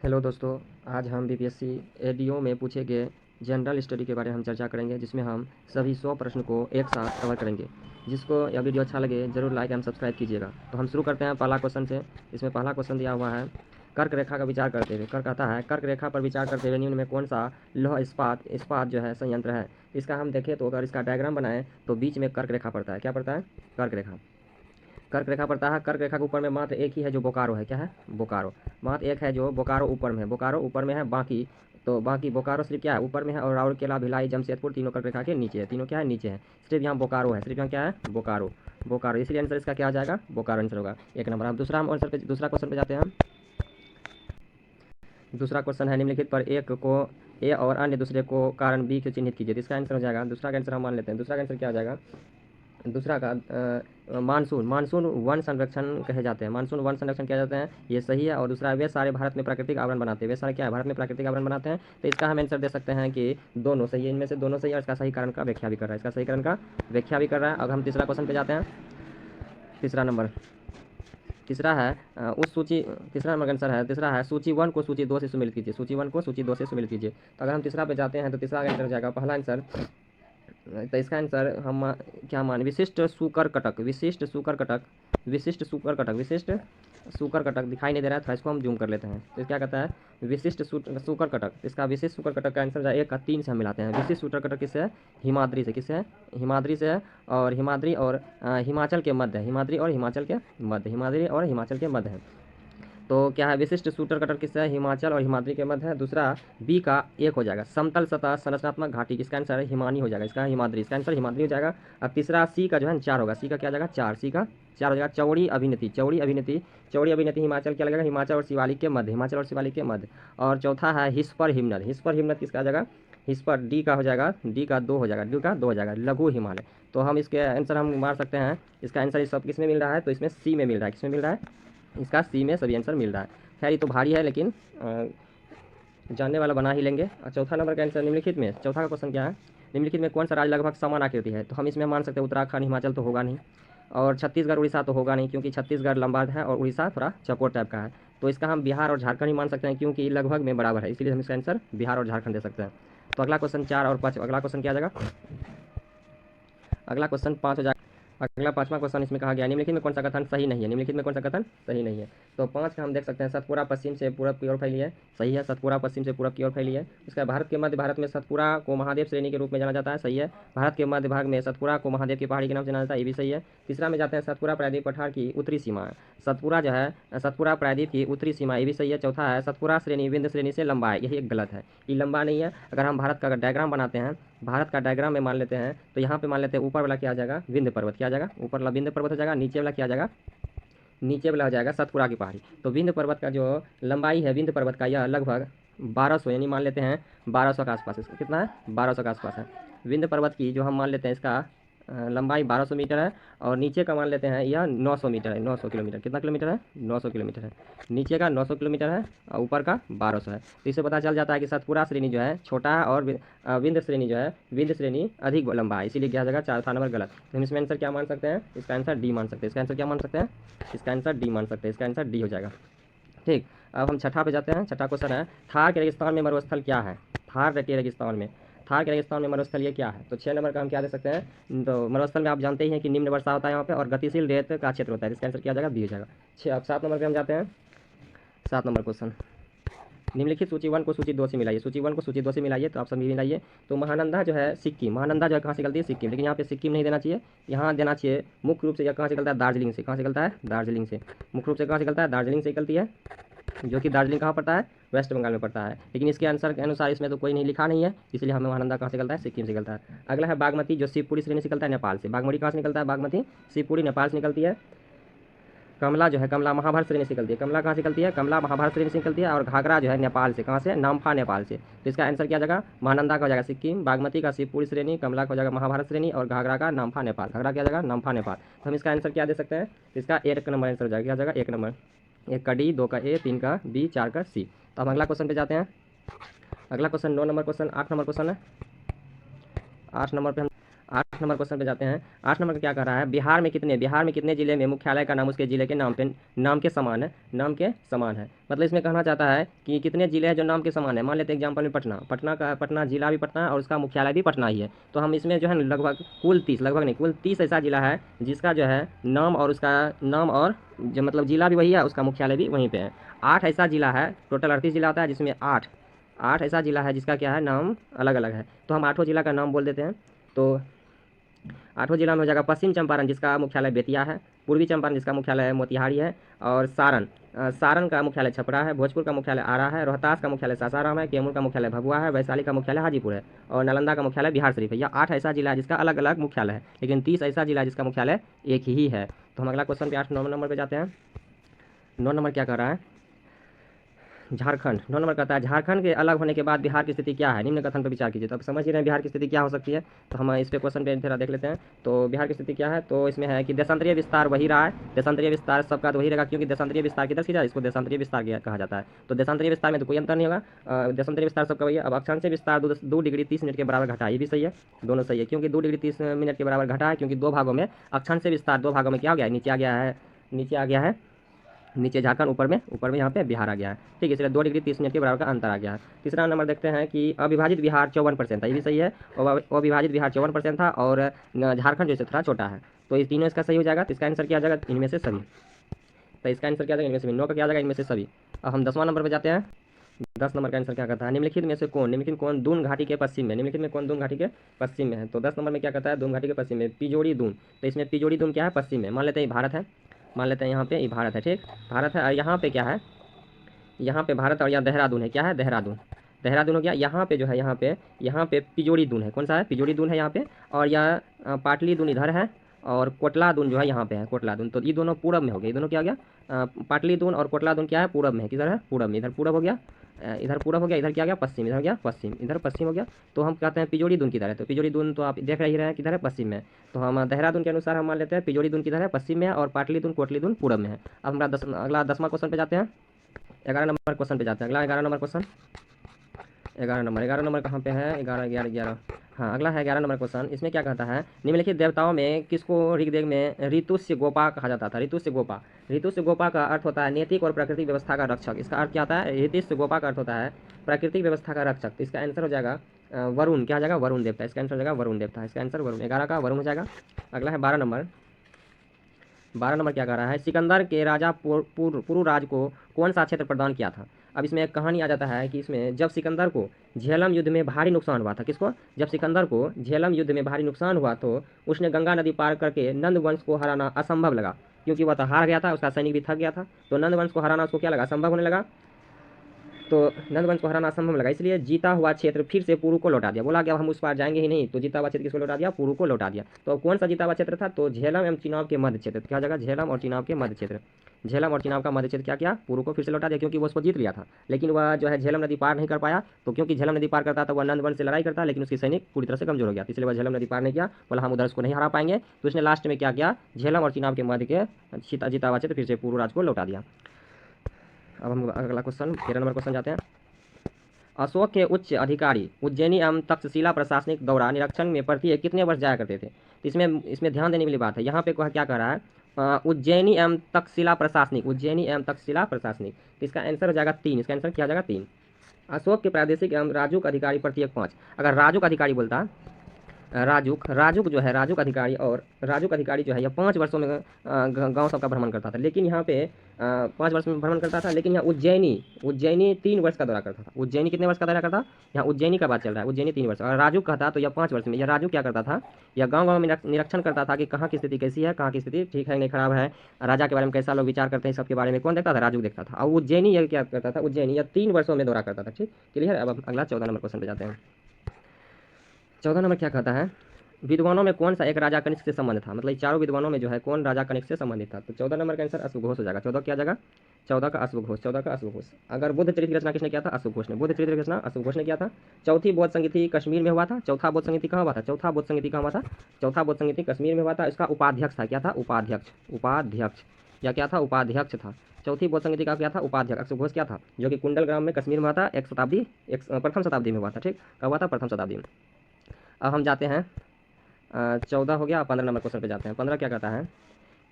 Hello दोस्तों, आज हम बीपीएससी एडीओ में पूछे गए जनरल स्टडी के बारे में हम चर्चा करेंगे, जिसमें हम सभी 100 प्रश्न को एक साथ कवर करेंगे। जिसको यह वीडियो अच्छा लगे ज़रूर लाइक एंड सब्सक्राइब कीजिएगा। तो हम शुरू करते हैं पहला क्वेश्चन से। इसमें पहला क्वेश्चन दिया हुआ है, कर्क रेखा का विचार करते हुए। कर्क कहता है, कर्क रेखा पर विचार करते हुए निम्न में कौन सा लौह इस्पात इस्पात जो है संयंत्र है। इसका हम देखें तो अगर इसका डायग्राम बनाएं तो बीच में कर्क रेखा पड़ता है। क्या पड़ता है? कर्क रेखा। कर्क रेखा पड़ता है। कर्क रेखा के ऊपर में मात्र एक ही है जो बोकारो है। क्या है? बोकारो। मात्र एक है जो बोकारो ऊपर में है। बोकारो ऊपर में है, बाकी बोकारो सिर्फ क्या है? ऊपर में है। और राउरकेला, भिलाई, जमशेदपुर तीनों कर्क रेखा के नीचे है। तीनों क्या है? नीचे है। सिर्फ यहाँ बोकारो है। सिर्फ यहाँ क्या है? बोकारो। बोकारो, इसलिए आंसर इसका क्या आ जाएगा? बोकारो आंसर होगा। एक नंबर। हम दूसरा क्वेश्चन पे जाते हैं। दूसरा क्वेश्चन है, निम्नलिखित पर एक को ए और अन्य दूसरे को कारण बी के चिन्हित कीजिए। तो इसका आंसर हो जाएगा, दूसरा का आंसर हम मान लेते हैं। दूसरा का आंसर क्या हो जाएगा? दूसरा का मानसून। मानसून वन संरक्षण कहे जाते हैं। मानसून वन संरक्षण किया जाते हैं, ये सही है। और दूसरा, वे सारे भारत में प्राकृतिक आवरण बनाते हैं। वे सारे क्या है? भारत में प्राकृतिक आवरण बनाते हैं। तो इसका हम आंसर दे सकते हैं कि दोनों सही है। इनमें से दोनों सही है और इसका सही कारण का व्याख्या भी कर रहा है। इसका सही कारण का व्याख्या भी कर रहा है। अब हम तीसरा क्वेश्चन पे जाते हैं। तीसरा नंबर तीसरा है उस सूची तीसरा नंबर का आंसर है, तीसरा है सूची 1 को सूची 2 से सम्मिलित कीजिए। सूची 1 को सूची 2 से सम्मिलित कीजिए। तो अगर हम तीसरा पे जाते हैं तो तीसरा का आंसर हो जाएगा, पहला आंसर। तो इसका आंसर हम क्या मान, विशिष्ट सूकर कटक। विशिष्ट सूकर कटक। विशिष्ट सूकर कटक। विशिष्ट सूकर कटक दिखाई नहीं दे रहा है, थोड़ा इसको हम जूम कर लेते हैं। तो क्या कहता है? विशिष्ट सूकर कटक। इसका विशिष्ट सूकर कटक का आंसर एक का 3 से हम मिलाते हैं। विशिष्ट सूकर कटक किससे है? हिमाद्री से। किससे है? हिमाद्री से है। और हिमाद्री और हिमाचल के मध्य है। हिमाद्री और हिमाचल के मध्य। हिमाद्री और हिमाचल के मध्य है। तो क्या है? विशिष्ट शूटर कटर किससे है? हिमाचल और हिमाद्री के मध्य है। दूसरा बी का एक हो जाएगा, समतल सतह संरचनात्मक घाटी। किसका आंसर है? हिमानी हो जाएगा। इसका हिमाद्री। इसका आंसर हिमाद्री हो जाएगा। अब तीसरा सी का जो है 4 होगा। सी का क्या जाएगा? 4। सी का 4 हो जाएगा। चौड़ी अभिनति। चौड़ी अभिनति। चौड़ी अभिनति हिमाचल क्या लगेगा? हिमाचल और शिवालिक के मध्य। हिमाचल और शिवालिक के मध्य। और चौथा है हिस्पर हिमनद। हिस्पर हिमनद किसका आ जाएगा? हिस्पर डी का हो जाएगा। डी का 2 हो जाएगा। डी का 2 हो जाएगा। लघु हिमालय। तो हम इसके आंसर हम मार सकते हैं। इसका आंसर इस सब किस में मिल रहा है? तो इसमें सी में मिल रहा है। किसमें मिल रहा है? इसका सी में सभी आंसर मिल रहा है। खैर ये तो भारी है, लेकिन जानने वाला बना ही लेंगे। और चौथा नंबर का आंसर, निम्नलिखित में चौथा का क्वेश्चन क्या है? निम्नलिखित में कौन सा राज्य लगभग समान आकृति है? तो हम इसमें मान सकते हैं उत्तराखंड। हिमाचल तो होगा नहीं। और छत्तीसगढ़ उड़ीसा तो होगा नहीं, क्योंकि छत्तीसगढ़ लंबा है और उड़ीसा थोड़ा चौकोर टाइप का है। तो इसका हम बिहार और झारखंड ही मान सकते हैं, क्योंकि लगभग में बराबर है। इसलिए हम इसका आंसर बिहार और झारखंड दे सकते हैं। तो अगला क्वेश्चन 4 और 5। अगला क्वेश्चन क्या आ जाएगा? अगला क्वेश्चन 5 हो जाएगा। अगला 5वां क्वेश्चन इसमें कहा गया, निम्नलिखित में कौन सा कथन सही नहीं है? निम्नलिखित में कौन सा कथन सही नहीं है? तो 5 का हम देख सकते हैं, सतपुरा पश्चिम से पूरब की ओर फैली है। सही है। सतपुरा पश्चिम से पूरब की ओर फैली है। इसका भारत के मध्य भारत में सतपुरा को महादेव श्रेणी के रूप में जाना जाता है। सही है। भारत के मध्य भाग में सतपुरा को महादेव की पहाड़ी के नाम से जाना जाता है। ये भी सही है। तीसरा में जाते हैं, सतपुरा प्रायद्वीप पठार की उत्तरी सीमा। सतपुरा जो है सतपुरा प्रायद्वीप की उत्तरी सीमा। ये भी सही है। चौथा है, सतपुरा श्रेणी विंध्य श्रेणी से लंबा है। यही एक गलत है। ये लंबा नहीं है। अगर हम भारत का डायग्राम बनाते हैं, भारत का डायग्राम में मान लेते हैं, तो यहाँ पे मान लेते हैं ऊपर वाला क्या आ जाएगा? विंध्य पर्वत। क्या आ जाएगा? ऊपर वाला विंध्य पर्वत हो जाएगा। नीचे वाला क्या आ जाएगा? नीचे वाला हो जाएगा सतपुरा की पहाड़ी। तो विंध्य पर्वत का जो लंबाई है, विंध्य पर्वत का, यह लगभग 1200, यानी मान लेते हैं 1200 के आसपास। इसका कितना है? 1200 के आसपास है। विंध्य पर्वत की जो हम मान लेते हैं, इसका लंबाई 1200 मीटर है। और नीचे का मान लेते हैं यह 900 मीटर है। 900 किलोमीटर। कितना किलोमीटर है? 900 किलोमीटर है। नीचे का 900 किलोमीटर है और ऊपर का 1200 है। तो इससे पता चल जाता है कि सतपुरा श्रेणी जो है छोटा है और विंध्य श्रेणी जो है, विंध्य श्रेणी अधिक लंबा है। इसीलिए क्या जाएगा? चौथा नंबर गलत। तो हम इसमें आंसर क्या मान सकते हैं? इसका आंसर डी मान सकते हैं। इसका आंसर क्या मान सकते हैं? इसका आंसर डी मान सकते हैं। इसका आंसर डी हो जाएगा। ठीक। अब हम छठा पे जाते हैं। छठा क्वेश्चन है, थार के रेगिस्तान में मरुस्थल क्या है? थार के रेगिस्तान में थार के रेगिस्तान में मरुस्थल ये क्या है? तो 6 नंबर का हम क्या दे सकते हैं? तो मरुस्थल में आप जानते ही हैं कि निम्न वर्षा होता है यहाँ पे और गतिशील रेत का क्षेत्र होता है। इसका आंसर क्या जाएगा? बी हो जाएगा। 6। अब 7 नंबर पे हम जाते हैं। 7 नंबर क्वेश्चन, निम्नलिखित सूची 1 को सूची 2 से मिलाइए। सूची 1 को सूची 2 से मिलाइए। तो आप सभी मिलाइए। तो महानंदा जो है सिक्किम, महानंदा जो है कहाँ से निकलती है? सिक्किम। लेकिन यहाँ पे सिक्किम नहीं देना चाहिए, यहाँ देना चाहिए मुख्य रूप से। यह कहाँ से निकलता है? दार्जिलिंग से। कहाँ से निकलता है? दार्जिलिंग से। मुख्य रूप से कहाँ से निकलता है? दार्जिलिंग से निकलती है, जो कि दार्जिलिंग कहाँ पड़ता है? वेस्ट बंगाल में पड़ता है। लेकिन इसके आंसर के अनुसार इसमें तो कोई नहीं लिखा नहीं है, इसलिए हमें महानंदा कहाँ से निकलता है? सिक्किम से निकलता है। अगला है बागमती, जो शिवपुरी श्रेणी से निकलता है नेपाल से। बागमती कहाँ से निकलता है? बागमती शिवपुरी नेपाल से निकलती है। कमला जो है, कमला महाभारत श्रेणी से निकलती है। कमला कहाँ से निकलती है? कमला महाभारत श्रेणी से निकलती है। और घाघरा जो है नेपाल से। कहाँ से? नामफा नेपाल से। तो इसका आंसर क्या जाएगा? महानंदा का हो जाएगा सिक्किम, बागमती का शिवपुरी श्रेणी, कमला का हो जाएगा महाभारत श्रेणी और घाघरा का नामफा नेपाल। घाघरा क्या जाएगा? नामफा नेपाल। तो हम इसका आंसर क्या दे सकते हैं? इसका 1 नंबर आंसर हो जाएगा। क्या जाएगा? 1 नंबर। 1 का डी, 2 का ए, 3 का बी, 4 का सी। तो हम अगला क्वेश्चन पे जाते हैं। अगला question 9 number question, 8 number question है। 8 नंबर पे हम 8 नंबर क्वेश्चन पे जाते हैं। 8 नंबर का क्या कह रहा है, बिहार में कितने जिले में मुख्यालय का नाम उसके जिले के नाम के समान है, नाम के समान है। मतलब इसमें कहना चाहता है कि कितने जिले हैं जो नाम के समान है। मान लेते हैं एग्जाम्पल में पटना जिला भी पटना है और उसका मुख्यालय भी पटना ही है। तो हम इसमें जो है लगभग कुल 30 ऐसा जिला है जिसका जो है नाम और उसका नाम और जो मतलब जिला भी वही है, उसका मुख्यालय भी वहीं पे है। 8 ऐसा जिला है, टोटल 38 जिला होता है, जिसमें 8 ऐसा जिला है जिसका क्या है नाम अलग अलग है। तो हम 8 जिला का नाम बोल देते हैं। तो 8 जिला में हो जाएगा पश्चिम चंपारण जिसका मुख्यालय बेतिया है, पूर्वी चंपारण जिसका मुख्यालय मोतिहारी है, और सारण का मुख्यालय छपरा है, भोजपुर का मुख्यालय आरा है, रोहतास का मुख्यालय सासाराम है, कैमूर का मुख्यालय भभुआ है, वैशाली का मुख्यालय हाजीपुर है, और नालंदा का मुख्यालय बिहार शरीफ है। यह 8 ऐसा जिला है जिसका अलग अलग मुख्यालय है, लेकिन 30 ऐसा जिला है जिसका मुख्यालय एक ही है। तो हम अगला क्वेश्चन पे 9 नंबर पे जाते हैं। 9 नंबर क्या कर रहा है, झारखंड। 9 नंबर कहता है झारखंड के अलग होने के बाद बिहार की स्थिति क्या है, निम्न कथन पर विचार कीजिए। तो अब समझ ही रहे हैं बिहार की स्थिति क्या हो सकती है। तो हम इस पे क्वेश्चन पे थोड़ा देख लेते हैं। तो बिहार की स्थिति क्या है, तो इसमें है कि देशांतरीय विस्तार वही रहा है, देशांतरीय विस्तार सबका तो वही रहेगा, क्योंकि देशांतरीय विस्तार किधर सीधा इसको देशांतरीय विस्तार कहा जाता है। तो देशांतरीय विस्तार में तो कोई अंतर नहीं होगा, देशांतरीय विस्तार सबका वही है। अब अक्षांशीय विस्तार 2 डिग्री 30 मिनट के बराबर घटा, ये भी सही है, दोनों सही है, क्योंकि 2 डिग्री 30 मिनट के बराबर घटा है, क्योंकि 2 भागों में अक्षांशीय विस्तार 2 भागों में क्या हो गया है, नीचे आ गया है, नीचे झारखंड, ऊपर में यहाँ पे बिहार आ गया है। ठीक है, इसलिए 2 डिग्री 30 मिनट के बराबर का अंतर आ गया है। तीसरा नंबर देखते हैं कि अविभाजित बिहार 54% था, ये भी सही है, और अविभाजित बिहार 54% था, और झारखंड जो है थोड़ा छोटा है। तो इस तीनों इसका सही हो जाएगा। तो इसका आंसर क्या आ जाएगा, इनमें से सभी। तो इसका आंसर क्या आ जाएगा, इनमें से 9 का क्या आ जाएगा, इनमें से सभी। अब हम 10वां नंबर पर जाते हैं। 10 नंबर का आंसर क्या कहता है, निम्नलिखित में कौन दून घाटी के पश्चिम में, निम्नलिखित में कौन दून घाटी के पश्चिम में है। तो 10 नंबर में क्या कहता है, दून घाटी के पश्चिम में पिजोड़ी दून। तो इसमें पिजोड़ी दून क्या है, पश्चिम में। मान लेते हैं ये भारत है, मान लेते हैं यहाँ पे ये भारत है, ठीक, भारत है, और यहाँ पे क्या है, यहाँ पे भारत, और यहाँ देहरादून है, क्या है, देहरादून हो गया। यहाँ पे जो है, यहाँ पे पिजोड़ी दून है, कौन सा है, पिजोड़ी दून है यहाँ पे, और यह पाटली दून इधर है, और कोटला दून जो है यहाँ पे है, कोटला दून। तो ये दोनों पूरब में हो गया, ये दोनों क्या हो गया, पाटली दून और कोटला दून क्या है, पूरब में है, किधर है, पूरब में। इधर पूरब हो गया, इधर पूरब हो गया, इधर क्या गया, पश्चिम, इधर हो गया पश्चिम, इधर पश्चिम हो गया। तो हम कहते हैं पिजोड़ी दून किधर है, तो पिजोड़ी दून तो आप देख रहे हैं किधर है, पश्चिम में। तो हम देहरादून के अनुसार हम मान लेते हैं पिजोड़ी दून किधर है, पश्चिम में है, और पाटली दून कोटली दून पूरब में है। अब हमारा अगला 10वां क्वेश्चन पे जाते हैं। 11 नंबर क्वेश्चन पे जाते हैं। अगला 11 नंबर क्वेश्चन, 11 नंबर कहाँ पे है, 11, हाँ अगला है 11 नंबर क्वेश्चन। इसमें क्या कहता है, निम्नलिखित देवताओं में किसको ऋग्वेद में ऋतुस्य गोपा कहा जाता था। ऋतुस्य गोपा का अर्थ होता है नैतिक और प्राकृतिक व्यवस्था का रक्षक। इसका अर्थ क्या होता है, ऋतुस्य गोपा का अर्थ होता है प्राकृतिक व्यवस्था का रक्षक। तो इसका आंसर हो जाएगा वरुण, क्या हो जाएगा, वरुण देवता। इसका आंसर हो जाएगा वरुण देवता, इसका आंसर वरुण, 11 का वरुण हो जाएगा। अगला है 12 नंबर। 12 नंबर क्या कह रहा है, सिकंदर के राजा पुरुराज को कौन सा क्षेत्र प्रदान किया था। अब इसमें एक कहानी आ जाता है कि इसमें जब सिकंदर को झेलम युद्ध में भारी नुकसान हुआ था, किसको, जब सिकंदर को झेलम युद्ध में भारी नुकसान हुआ तो उसने गंगा नदी पार करके नंद वंश को हराना असंभव लगा, क्योंकि वह तो हार गया था, उसका सैनिक भी थक गया था। तो नंद वंश को हराना उसको क्या लगा, असंभव होने लगा। तो नंदवंश को हराना असंभव लगा, इसलिए जीता हुआ क्षेत्र फिर से पुरु को लौटा दिया। बोला कि अब हम उस पार जाएंगे ही नहीं, तो जीता हुआ क्षेत्र किसको लौटा दिया, पुरु को लौटा दिया। तो अब कौन सा जीता हुआ क्षेत्र था, तो झेलम एवं चिनाब के मध्य क्षेत्र। क्या जगह, झेलम और चिनाब के मध्य क्षेत्र। झेलम और चिनाब का मध्य क्षेत्र क्या किया, पुरु को फिर से लौटा दिया, क्योंकि वो उसको जीत लिया था। लेकिन वह जो है झेलम नदी पार नहीं कर पाया। तो क्योंकि झेलम नदी पार करता था वह नंदवंश से लड़ाई करता, लेकिन उसकी सैनिक पूरी तरह से कमजोर हो गया, इसलिए वह झेलम नदी पार नहीं किया। बोला हम उधर उसको नहीं हरा पाएंगे। तो उसने लास्ट में क्या किया, झेलम और चिनाब के मध्य के जीता हुआ क्षेत्र फिर से पुरु राज को लौटा दिया। अब हम अगला क्वेश्चन 13 नंबर क्वेश्चन जाते हैं। अशोक के उच्च अधिकारी उज्जैनी एवं तक्षशिला प्रशासनिक दौरा निरीक्षण में प्रत्येक कितने वर्ष जाया करते थे। तो इसमें ध्यान देने वाली बात है, यहाँ पे क्या कर रहा है, उज्जैनी एवं तक्षशिला प्रशासनिक, तो इसका आंसर हो जाएगा 3। इसका आंसर क्या हो जाएगा 3। अशोक के प्रादेशिक एवं राजुक अधिकारी प्रत्येक 5। अगर राजुक अधिकारी बोलता, राजुक जो है, राजुक अधिकारी जो है यह 5 वर्षों में गांव सबका भ्रमण करता था। लेकिन यहाँ पे 5 वर्ष में भ्रमण करता था, लेकिन यहाँ उज्जैनी 3 वर्ष का दौरा करता था। उज्जैनी कितने वर्ष का दौरा करता, यहाँ उज्जैनी का बात चल रहा है, उज्जैनी 3 वर्ष। और राजुक कहता तो यह 5 वर्ष में। यह राजुक क्या करता था, यह गाँव में निरीक्षण करता था कि कहाँ की स्थिति कैसी है, कहाँ की स्थिति ठीक है नहीं खराब है, राजा के बारे में कैसा लोग विचार करते हैं, सबके बारे में कौन देखता था, राजुक देखता था। और उज्जैनी यह क्या करता था, उज्जैनी यह 3 वर्षों में दौरा करता था। ठीक, क्लियर। अब अगला 14 नंबर क्वेश्चन पे जाते हैं। 14 नंबर क्या कहता है, विद्वानों में कौन सा एक राजा कनिष्क से संबंध था। मतलब चारों विद्वानों में जो है कौन राजा कनिष्क से संबंधित था। तो 14 नंबर का आंसर अश्वघोष हो जाएगा। 14 क्या जाएगा, 14 का अश्वघोष। अगर बुद्ध चरित्र की रचना किसने किया था, अश्वघोष ने। बुद्ध चरित्र की रचना अश्वघोष ने किया था। चौथी बौद्ध संगीति कश्मीर में हुआ था। चौथा बौद्ध संगीति कहाँ हुआ था, चौथा बौद्ध संगीति कश्मीर में हुआ था। इसका उपाध्यक्ष था, क्या था, उपाध्यक्ष या क्या था, उपाध्यक्ष था। चौथी बौद्ध संगीति का क्या था, उपाध्यक्ष। अश्वघोष क्या था, जो कि कुंडल ग्राम में कश्मीर में हुआ था, प्रथम शताब्दी में हुआ था। ठीक, कब हुआ था, प्रथम शताब्दी में। अब हम जाते हैं 14 हो गया। 15 नंबर क्वेश्चन पे जाते हैं। 15 क्या कहता है,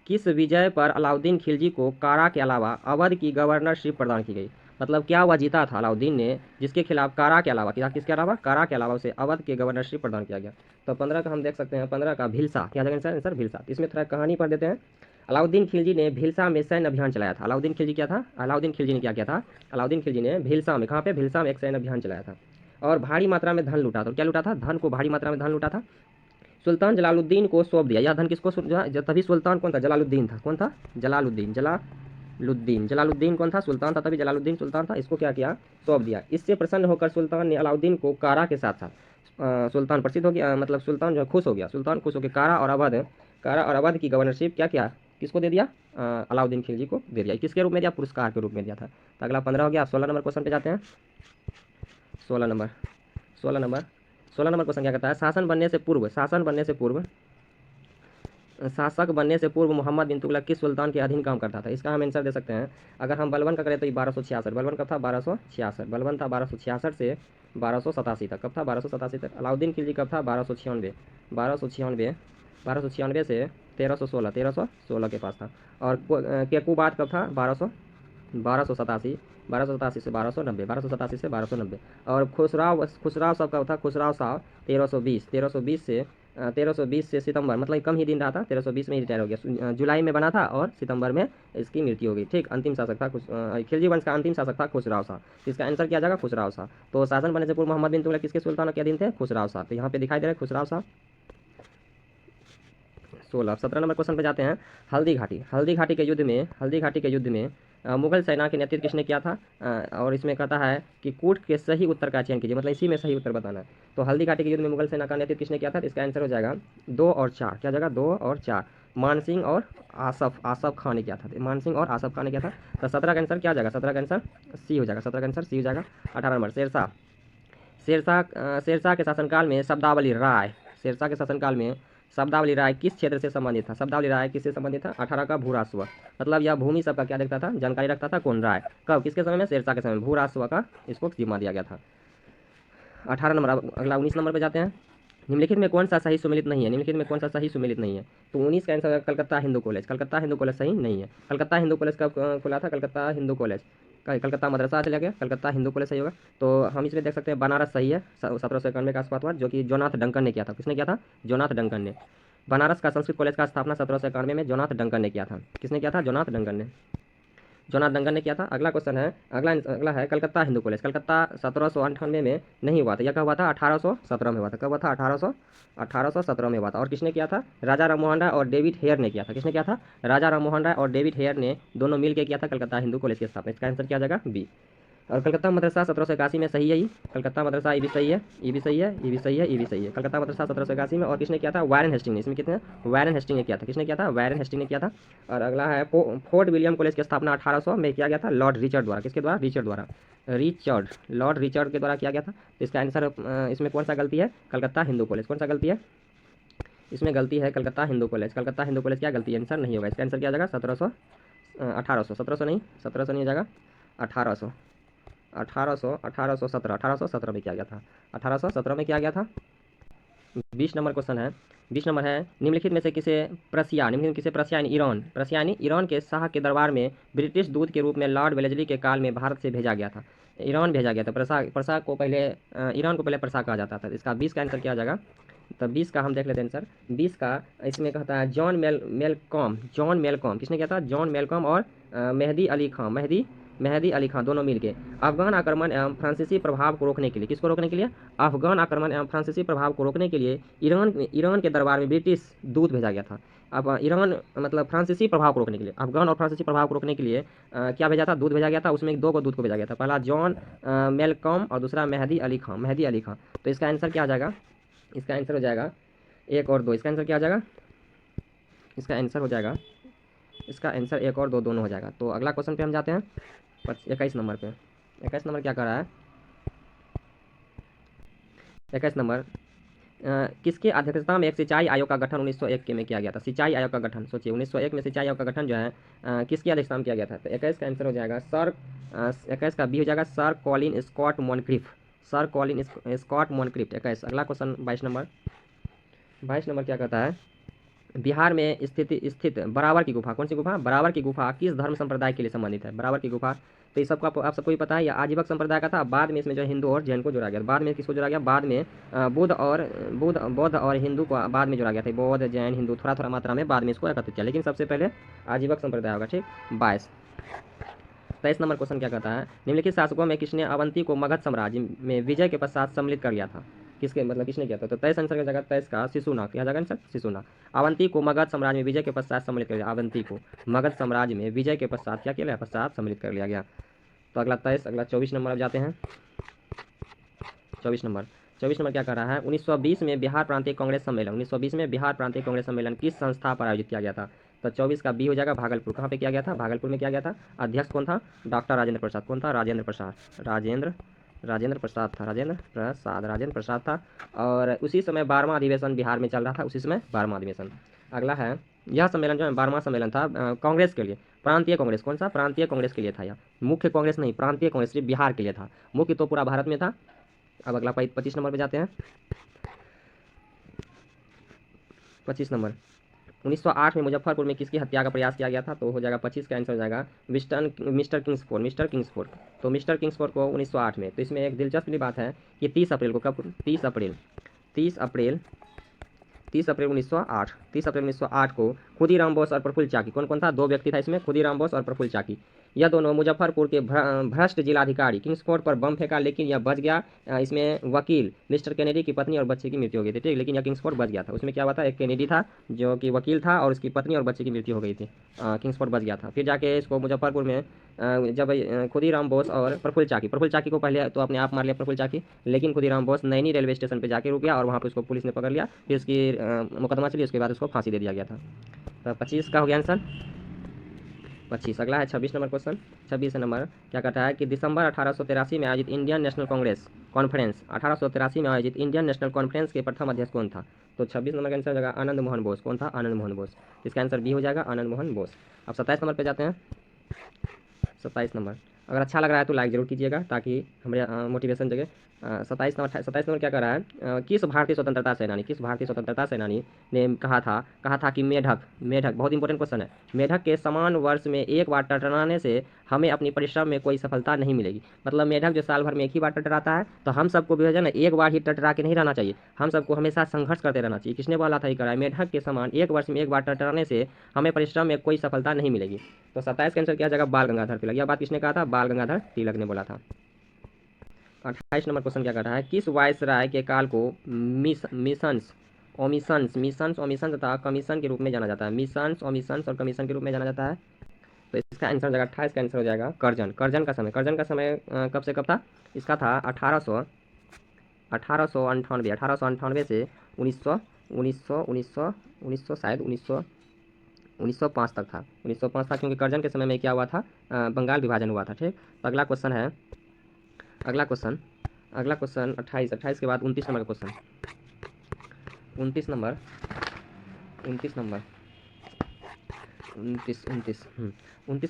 किस विजय पर अलाउद्दीन खिलजी को कारा के अलावा अवध की गवर्नरशिप प्रदान की गई। मतलब क्या हुआ, जीता था अलाउद्दीन ने, जिसके खिलाफ कारा के अलावा, क्या किसके अलावा, कारा के अलावा उसे अवध की गवर्नरशिप प्रदान किया गया। तो 15 का हम देख सकते हैं, 15 का भिलसा, क्या जगह आंसर भिलसा। इसमें थोड़ा कहानी पढ़ देते हैं। अलाउद्दीन खिलजी ने भिलसा में सैन्य अभियान चलाया था। अलाउद्दीन खिलजी क्या था, अलाउद्दीन खिलजी ने क्या किया था, अलाउद्दीन खिलजी ने भिलसा में, कहाँ पे, भिलसा में एक सैन्य अभियान चलाया था और भारी मात्रा में धन लूटा था। क्या लूटा था, धन को, भारी मात्रा में धन लूटा था। सुल्तान जलालुद्दीन को सौंप दिया। यह धन किसको, तभी सुल्तान कौन था, जलालुद्दीन था। कौन था, जलालुद्दीन, जलालुद्दीन, जलालुद्दीन कौन था, सुल्तान था, तभी जलालुद्दीन सुल्तान था। इसको क्या किया, सौंप दिया। इससे प्रसन्न होकर सुल्तान ने अलाउद्दीन को कारा के साथ साथ, सुल्तान प्रसिद्ध हो गया, मतलब सुल्तान जो है खुश हो गया। सुल्तान खुश होकर कारा और अवध की गवर्नरशिप क्या किया, किसको दे दिया, अलाउद्दीन खिलजी को दे दिया। किसके रूप में दिया, पुरस्कार के रूप में दिया था। तो अगला 15 हो गया। 16 नंबर क्वेश्चन पे जाते हैं। 16 नंबर 16 नंबर 16 नंबर क्वेश्चन क्या कहता है, शासक बनने से पूर्व मोहम्मद बिन तुगलक किस सुल्तान के अधीन काम करता था। इसका हम आंसर दे सकते हैं। अगर हम बलबन का करें तो 1266, बलबन कब था, 1266, बलबन था 1266 से 1287 तक। कब था, 1287 तक। अलाउद्दीन खिलजी कब था, 1296, 1296, 1296 से 1316, 1316 के पास था। और केकुबाद कब था, 1287, 1287 से 1290, 1287 से 1290। और खुसराव साहब कब था, खुसराव साहब 1320, 1320 से सितंबर, मतलब कम ही दिन रहा था, 1320 में ही रिटायर हो गया। जुलाई में बना था और सितंबर में इसकी मृत्यु हो गई। ठीक, अंतिम शासक था खिलजी वंश का अंतिम शासक था खुसराव शाह। इसका आंसर किया जाएगा खुसराव शाह। तो शासन बनने से पूर्व मोहम्मद बिन तुगलक किसके सुल्तान के अधीन थे, खुसराव शाह। तो यहाँ पे दिखाई दे रहा है खुसराव शाह। 17 नंबर क्वेश्चन पे जाते हैं। हल्दी घाटी के युद्ध में मुगल सेना के नेतृत्व किसने किया था। और इसमें कहता है कि कूट के सही उत्तर का चयन कीजिए, मतलब इसी में सही उत्तर बताना है। तो हल्दी घाटी के युद्ध में मुगल सेना का नेतृत्व किसने किया था। तो इसका आंसर हो जाएगा 2 और 4। क्या जगह, 2 और 4, मानसिंह और आसफ खान ने किया था। मानसिंह और आसफ खान ने किया था। तो 17 का आंसर क्या जाएगा, 17 का आंसर सी हो जाएगा, 17 का आंसर सी हो जाएगा। 18 नंबर शेरशाह के शासनकाल में शब्दावली राय किस क्षेत्र से संबंधित था। शब्दावली राय किससे संबंधित था, 18 का भूराजस्व, मतलब यह भूमि सबका क्या देखता था, जानकारी रखता था। कौन, राय। कब, किसके समय में, शेरशाह के समय में। भूराजस्व का इसको जिम्मा दिया गया था। 18 नंबर। अगला 19 नंबर पर जाते हैं। निम्नलिखित में कौन सा सही सुमेलित नहीं है, निम्नलिखित में कौन सा सही सुमेलित नहीं है। तो 19 का answer Calcutta Hindu college, Calcutta Hindu college सही नहीं है। कलकत्ता हिंदू कॉलेज कब खुला था, कलकत्ता हिंदू कॉलेज, कलकत्ता मदरसा चला गया, कलकत्ता हिंदू कॉलेज सही होगा। तो हम इसमें देख सकते हैं बनारस सही है, 1791 का आसपास हुआ, जो कि जोनाथ डंकन ने किया था। किसने किया था, जोनाथ डंकन ने। बनारस का संस्कृत कॉलेज का स्थापना 1791 में जोनाथ डंकन ने किया था। किसने किया था, जोनाथ डंकन ने, जोनाथ डंकन ने किया था। अगला क्वेश्चन है, अगला है कलकत्ता हिंदू कॉलेज। कलकत्ता 1798 में नहीं हुआ था, यह कब हुआ था, 1817 में हुआ था। कब हुआ था, 1817 में हुआ था। और किसने किया था, राजा राममोहन राय और डेविड हेयर ने किया था। किसने किया था, राजा राममोहन राय और डेविड हेयर ने दोनों मिल के किया था कलकत्ता हिंदू कॉलेज की स्थापना। इसका आंसर क्या जाएगा, बी। और कलकत्ता मदरसा 1781 में सही है ये, कलकत्ता मदरसा ये भी सही है, ये भी सही है, ये भी सही है, ये भी सही है। कलकत्ता मदरसा 1781 में। और किसने किया था, वारेन हेस्टिंग ने। इसमें कितने, वारेन हेस्टिंग ने किया था। किसने किया था, वारेन हेस्टिंग ने किया था। और अगला है फोर्ट विलियम कॉलेज की स्थापना 1800 में किया गया था, लॉर्ड रिचर्ड द्वारा। किसके द्वारा, रिचर्ड द्वारा, लॉर्ड रिचर्ड के द्वारा किया गया था। तो इसका आंसर इसमें कौन सा गलती है, कलकत्ता हिंदू कॉलेज। कौन सा गलती है, इसमें गलती है कलकत्ता हिंदू कॉलेज। कलकत्ता हिंदू कॉलेज क्या गलती है, आंसर नहीं होगा। इसका आंसर क्या जाएगा, 1700 नहीं, 1700 नहीं हो जाएगा, 1800 1817 में किया गया था, 1817 में किया गया था। 20 नंबर क्वेश्चन है, 20 नंबर है, निम्नलिखित में से किसे प्रसिया यानी ईरान के शाह के दरबार में ब्रिटिश दूत के रूप में लॉर्ड वेलेस्ली के काल में भारत से भेजा गया था। ईरान भेजा गया था। प्रसा को पहले ईरान को पहले प्रसा कहा जाता था। इसका 20 का आंसर क्या आ जाएगा। तब 20 का हम देख लेते हैं आंसर। 20 का इसमें कहता है जॉन मेलकॉम। किसने किया था, जॉन मेलकॉम और मेहदी अली खां दोनों मिलके अफगान आक्रमण एवं फ्रांसीसी प्रभाव को रोकने के लिए, किसको रोकने के लिए, अफगान आक्रमण एवं फ्रांसीसी प्रभाव को रोकने के लिए ईरान के दरबार में ब्रिटिश दूत भेजा गया था। अब ईरान मतलब फ्रांसीसी प्रभाव को रोकने के लिए, अफगान और फ्रांसीसी प्रभाव को रोकने के लिए क्या भेजा था, दूत भेजा गया था। उसमें 2 को दूत को भेजा गया था, पहला जॉन मेलकॉम और दूसरा मेहदी अली खां। तो इसका आंसर क्या आ जाएगा, इसका आंसर हो जाएगा 1 और 2। इसका आंसर क्या आ जाएगा, इसका आंसर हो जाएगा, इसका आंसर 1 और 2 दोनों हो जाएगा। तो अगला क्वेश्चन पे हम जाते हैं 21 नंबर पे। 21 नंबर क्या कर रहा है, 21 नंबर किसके अध्यक्षता में एक सिंचाई आयोग का गठन 1901 में किया गया था। सिंचाई आयोग का गठन, सोचिए 1901 में सिंचाई आयोग का गठन जो है किसकी अध्यक्षता में किया गया था। तो 21 का आंसर हो जाएगा 21 का बी हो जाएगा सर कॉलिन स्कॉट मॉनक्रिफ। 21। अगला क्वेश्चन 22 नंबर, 22 नंबर क्या कहता है, बिहार में स्थित बराबर की गुफा, कौन सी गुफा, बराबर की गुफा किस धर्म संप्रदाय के लिए संबंधित है, बराबर की गुफा। तो ये सबको आप सबको ही पता है, ये आजीवक संप्रदाय का था। बाद में इसमें जो है हिंदू और जैन को जोड़ा गया, बाद में किसको जोड़ा गया, बाद में बौद्ध और हिंदू को बाद में जोड़ा गया था। बौद्ध जैन हिंदू थोड़ा थोड़ा मात्रा में बाद में इसको एकत्रित किया, लेकिन सबसे पहले आजीवक संप्रदाय होगा। ठीक, 22। 23 नंबर क्वेश्चन क्या कहता है, निम्नलिखित शासकों में किसने अवंती को मगध साम्राज्य में विजय के पश्चात सम्मिलित कर लिया था, किसके मतलब किसने किया था। तो 23 आंसर का जगह 23 का शिशुनाग, क्या जगह आंसर शिशुनाग। अवंती को मगध साम्राज्य में विजय के पश्चात सम्मिलित कर लिया, अवंती को मगध साम्राज्य में विजय के पश्चात क्या किया गया, पश्चात सम्मिलित कर लिया गया। तो अगला 23, अगला 24 नंबर अब जाते हैं। 24 नंबर क्या कर रहा है, 1920 में बिहार प्रांतीय कांग्रेस सम्मेलन, 1920 में बिहार प्रांतीय कांग्रेस सम्मेलन किस संस्था पर आयोजित किया गया था। तो 24 का बी हो जाएगा भागलपुर। कहाँ पे किया गया था, भागलपुर में किया गया था। अध्यक्ष कौन था, डॉक्टर राजेंद्र प्रसाद। कौन था, राजेंद्र प्रसाद, राजेंद्र प्रसाद था, राजेंद्र प्रसाद था। और उसी समय 12वां अधिवेशन बिहार में चल रहा था, उसी समय 12वां अधिवेशन। अगला है, यह सम्मेलन जो है 12वां सम्मेलन था कांग्रेस के लिए, प्रांतीय कांग्रेस, कौन सा, प्रांतीय कांग्रेस के लिए था। यह मुख्य कांग्रेस नहीं, प्रांतीय कांग्रेस सिर्फ बिहार के लिए था, मुख्य तो पूरा भारत में था। अब अगला 25 नंबर पे जाते हैं। 25 नंबर, 1908 में मुजफ्फरपुर में किसकी हत्या का प्रयास किया गया था। तो हो जाएगा 25 का आंसर हो जाएगा मिस्टर किंग्सफोर्ड। तो मिस्टर किंग्सफोर्ड को 1908 में। तो इसमें एक दिलचस्प बात है कि 30 अप्रैल को, कब, 30 अप्रैल 1908, 30 अप्रैल 1908 को खुदीराम बोस और प्रफुल्ल चाकी, कौन कौन था, दो व्यक्ति था इसमें, खुदीराम बोस और प्रफुल्ल चाकी। यह दोनों मुजफ्फरपुर के भ्रष्ट जिलाधिकारी किंग्सफोर्ड पर बम फेंका, लेकिन यह बच गया। इसमें वकील मिस्टर कैनेडी की पत्नी और बच्चे की मृत्यु हो गई थी। ठीक, लेकिन यह किंग्सफोर्ड बच गया था। उसमें क्या हुआ था, एक कैनेडी था जो कि वकील था और उसकी पत्नी और बच्चे की मृत्यु हो गई थी। किंग्सफोर्ड बच गया था। फिर जाके इसको मुजफ्फरपुर में जब खुदीराम बोस और प्रफुल्ल चाकी को पहले तो अपने आप मार लिया प्रफुल्ल चाकी, लेकिन खुदीराम बोस नैनी रेलवे स्टेशन पर जाके रुक गया और वहाँ पर उसको पुलिस ने पकड़ लिया। फिर उसकी मुकदमा चली, उसके बाद उसको फांसी दे दिया गया था। तो 25 का हो गया आंसर, 25। अगला है 26 नंबर क्वेश्चन। 26 नंबर क्या कहता है कि दिसंबर 1883 में आयोजित इंडियन नेशनल कांग्रेस कॉन्फ्रेंस, 1883 में आयोजित इंडियन नेशनल कॉन्फ्रेंस के प्रथम अध्यक्ष कौन था। तो 26 नंबर का आंसर हो जाएगा आनंद मोहन बोस। कौन था, आनंद मोहन बोस। इसका आंसर बी हो जाएगा, आनंद मोहन बोस। अब 27 नंबर पे जाते हैं। 27 नंबर, अगर अच्छा लग रहा है तो लाइक जरूर कीजिएगा ताकि हमारे मोटिवेशन जगे। 27 नंबर क्या कर रहा है, किस भारतीय स्वतंत्रता सेनानी ने कहा था कि मेढक बहुत इंपॉर्टेंट क्वेश्चन है, मेढक के समान वर्ष में एक बार टकराने से हमें अपनी परिश्रम में कोई सफलता नहीं मिलेगी। मतलब मेढक जो साल भर में एक ही बार टकराता है, तो हम सबको भी है ना एक बार ही टकरा के नहीं रहना चाहिए, हम सबको हमेशा संघर्ष करते रहना चाहिए। किसने बोला था, ये करा है, मेढक के समान एक वर्ष में एक बार टकराने से हमें परिश्रम में कोई सफलता नहीं मिलेगी। तो 27 का आंसर क्या जाएगा, बाल गंगाधर तिलक। यह बात किसने कहा था, बाल गंगाधर तिलक ने बोला था। 28 नंबर क्वेश्चन क्या कर रहा है, किस वायसराय के काल को मिशंस तथा कमीशन के रूप में जाना जाता है। मिशंस और कमीशन के रूप में जाना जाता है। तो इसका आंसर हो जाएगा 28 का आंसर हो जाएगा करजन। करजन का समय कब से कब था, इसका था 1898 से 1900 शायद 1905 तक था। 1905 था क्योंकि करजन के समय में क्या हुआ था, बंगाल विभाजन हुआ था। ठीक, तो अगला क्वेश्चन 28 के बाद 29 नंबर का क्वेश्चन। 29 नंबर 29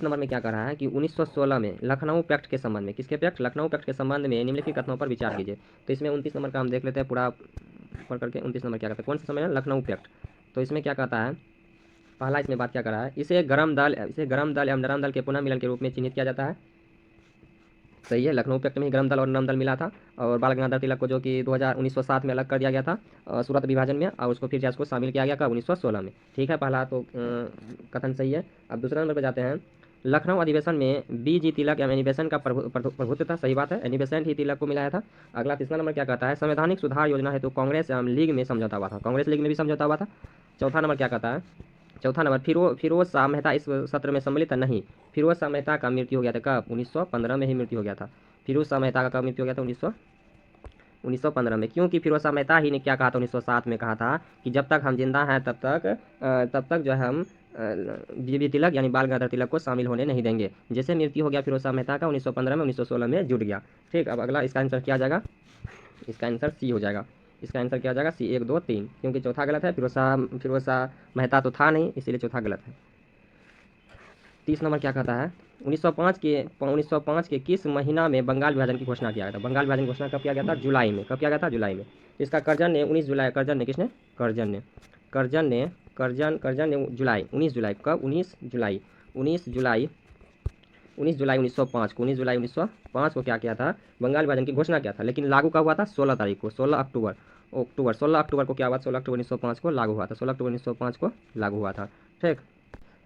नंबर में क्या कर रहा है कि 1916 में लखनऊ पैक्ट के संबंध में, किसके पैक्ट, लखनऊ पैक्ट के संबंध में निम्नलिखित कथनों पर विचार कीजिए। तो इसमें 29 नंबर का हम देख लेते हैं पूरा पढ़ करके। 29 नंबर क्या कहता है, कौन सा सम्मेलन, लखनऊ पैक्ट। तो इसमें क्या कहता है, पहला इसमें बात क्या कर रहा है, इसे गरम दल एवं नरम दल के पुनः मिलन के रूप में चिन्हित किया जाता है। सही है, लखनऊ पैक्ट में ही गरम दल और नरम दल मिला था। और बाल गंगाधर तिलक को जो कि 1907 में अलग कर दिया गया था सूरत विभाजन में, और उसको फिर उसको शामिल किया गया कब, 1916 में। ठीक है, पहला तो कथन सही है। अब दूसरे नंबर पर जाते हैं। लखनऊ अधिवेशन में बी.जी. तिलक एवं एनिबेसन का प्रभुत्व था। सही बात है, एनिबेसन ही तिलक को मिलाया था। अगला तीसरा नंबर क्या कहता है, संवैधानिक सुधार योजना है तो कांग्रेस एवं लीग में समझौता हुआ था। कांग्रेस लीग में भी समझौता हुआ था। चौथा नंबर क्या कहता है, चौथा नंबर फिरोज शाह मेहता इस सत्र में सम्मिलित नहीं। फिरोज शाह मेहता का मृत्यु हो गया था कब, 1915 में ही मृत्यु हो गया था। फिरोज शाह मेहता का कब मृत्यु हो गया था, 1915 में। क्योंकि फिरोज शाह मेहता ही ने क्या कहा था, 1907 में कहा था कि जब तक हम जिंदा हैं तब तक जो है हम बी.जी. तिलक यानी बाल गंगाधर तिलक को शामिल होने नहीं देंगे। जैसे मृत्यु हो गया फिरोज शाह मेहता का 1915 में, 1916 में जुट गया। ठीक, अब अगला इसका आंसर क्या जाएगा, इसका आंसर सी हो जाएगा। इसका आंसर क्या हो जाएगा, सी 1 2 3, क्योंकि चौथा गलत है, फिरोज शाह मेहता तो था नहीं, इसीलिए चौथा गलत है। 30 नंबर क्या कहता है, 1905 के किस महीना में बंगाल विभाजन की घोषणा किया गया था? बंगाल विभाजन की घोषणा कब किया गया था? जुलाई में। कब किया गया था? जुलाई में। तो इसका कर्जन ने 19 जुलाई, कर्जन ने किसने? कर्जन ने, कर्जन ने, कर्जन ने जुलाई, 19 जुलाई, कब? 19 जुलाई, 19 जुलाई, 19 जुलाई 1905 को, 19 जुलाई 1905 को क्या किया था? बंगाल विभाजन की घोषणा किया था। लेकिन लागू कब हुआ था? 16 तारीख को, 16 अक्टूबर, 16 अक्टूबर को क्या हुआ? 16 अक्टूबर 1905 को लागू हुआ था, 16 अक्टूबर 1905 को लागू हुआ था। ठीक,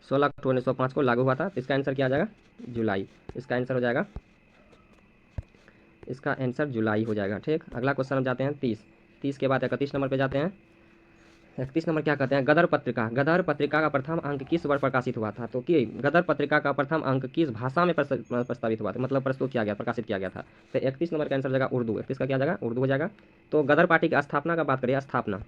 16 अक्टूबर 1905 को लागू हुआ था। तो इसका आंसर क्या आ जाएगा? जुलाई। इसका आंसर हो जाएगा, इसका आंसर जुलाई हो जाएगा। ठीक, अगला क्वेश्चन हम जाते हैं 30, 30 के बाद 31 नंबर पे जाते हैं। 31 नंबर क्या कहते हैं? गदर पत्रिका, गदर पत्रिका का प्रथम अंक किस वर्ष प्रकाशित हुआ था? तो कि गदर पत्रिका का प्रथम अंक किस भाषा में प्रस्तावित हुआ था, मतलब प्रस्तुत किया गया, प्रकाशित किया गया था? तो 31 नंबर का आंसर हो जाएगा उर्दू। 31 का क्या आ जाएगा? उर्दू हो जाएगा। तो गदर पार्टी की स्थापना का बात करिए, स्थापना,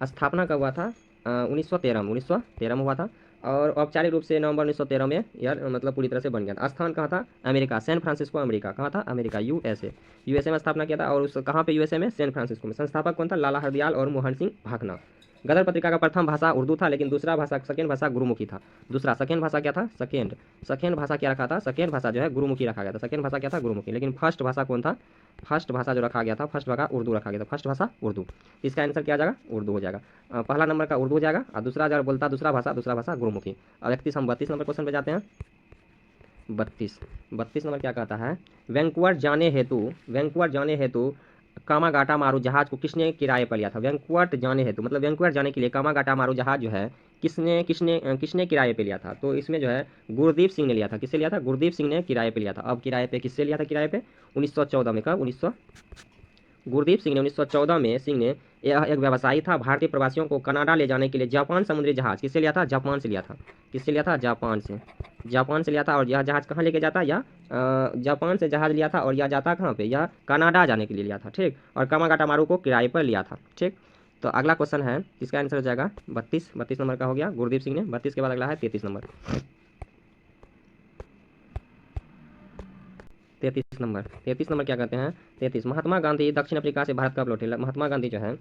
स्थापना कब हुआ था? 1913 में, 1913 में हुआ था। और औपचारिक रूप से नवंबर 1913 में यार मतलब पूरी तरह से बन गया था। स्थान कहाँ था? America, San Francisco, America. कहाँ था? अमेरिका, यूएसए, यूएसए में स्थापना किया था। और उस कहाँ पे? यूएसए में, सैन फ्रांसिस्को में। संस्थापक कौन था? लाला हरदयाल और मोहन सिंह भाकना। गदर पत्रिका का प्रथम भाषा उर्दू था, लेकिन दूसरा भाषा, सेकेंड भाषा गुरुमुखी था। दूसरा, सेकेंड भाषा क्या था? सेकेंड, सेकेंड भाषा क्या रखा था? सेकेंड भाषा जो है गुरुमुखी रखा गया था। सेकेंड भाषा क्या था? गुरुमुखी। लेकिन फर्स्ट भाषा कौन था? फर्स्ट भाषा जो रखा गया था, फर्स्ट भाषा उर्दू रखा गया था। फर्स्ट भाषा उर्दू। इसका आंसर क्या आ जाएगा? उर्दू हो जाएगा। पहला नंबर का उर्दू हो जाएगा, और दूसरा अगर बोलता दूसरा भाषा गुरुमुखी। और 31 हम 32 नंबर क्वेश्चन पे जाते हैं। 32 नंबर क्या कहता है? वैंकूवर जाने हेतु, वैंकूवर जाने हेतु कामागाटा मारू जहाज को किसने किराए पर लिया था? वैंकूवर जाने हेतु मतलब वैंकूवर जाने के लिए कामागाटा मारू जहाज जो है किसने किसने किसने किराए पे लिया था? तो इसमें जो है गुरदीप सिंह ने लिया था। किससे लिया था? गुरदीप सिंह ने किराए पे लिया था। अब किराए पे किससे लिया था? किराए पे 1914 में। कब? 1900, गुरदीप सिंह ने 1914 में, सिंह ने, यह एक व्यवसायी था, भारतीय प्रवासियों को कनाडा ले जाने के लिए जापान समुद्री जहाज किससे लिया था? जापान से लिया था। किससे लिया था? जापान से, जापान से लिया था। और यह जहाज कहाँ लेके जाता? या जापान से जहाज लिया था, और यह जाता कहाँ पे? यह कनाडा जाने के लिए लिया था। ठीक, और कामागाटा मारू को किराए पर लिया था। ठीक, तो अगला क्वेश्चन है, इसका आंसर हो जाएगा 32, 32 नंबर का हो गया गुरदीप सिंह ने। 32 के बाद अगला है 33 नंबर। 33 नंबर, 33 नंबर क्या कहते हैं? 33, महात्मा गांधी दक्षिण अफ्रीका से भारत कब लौटे? महात्मा गांधी जो है,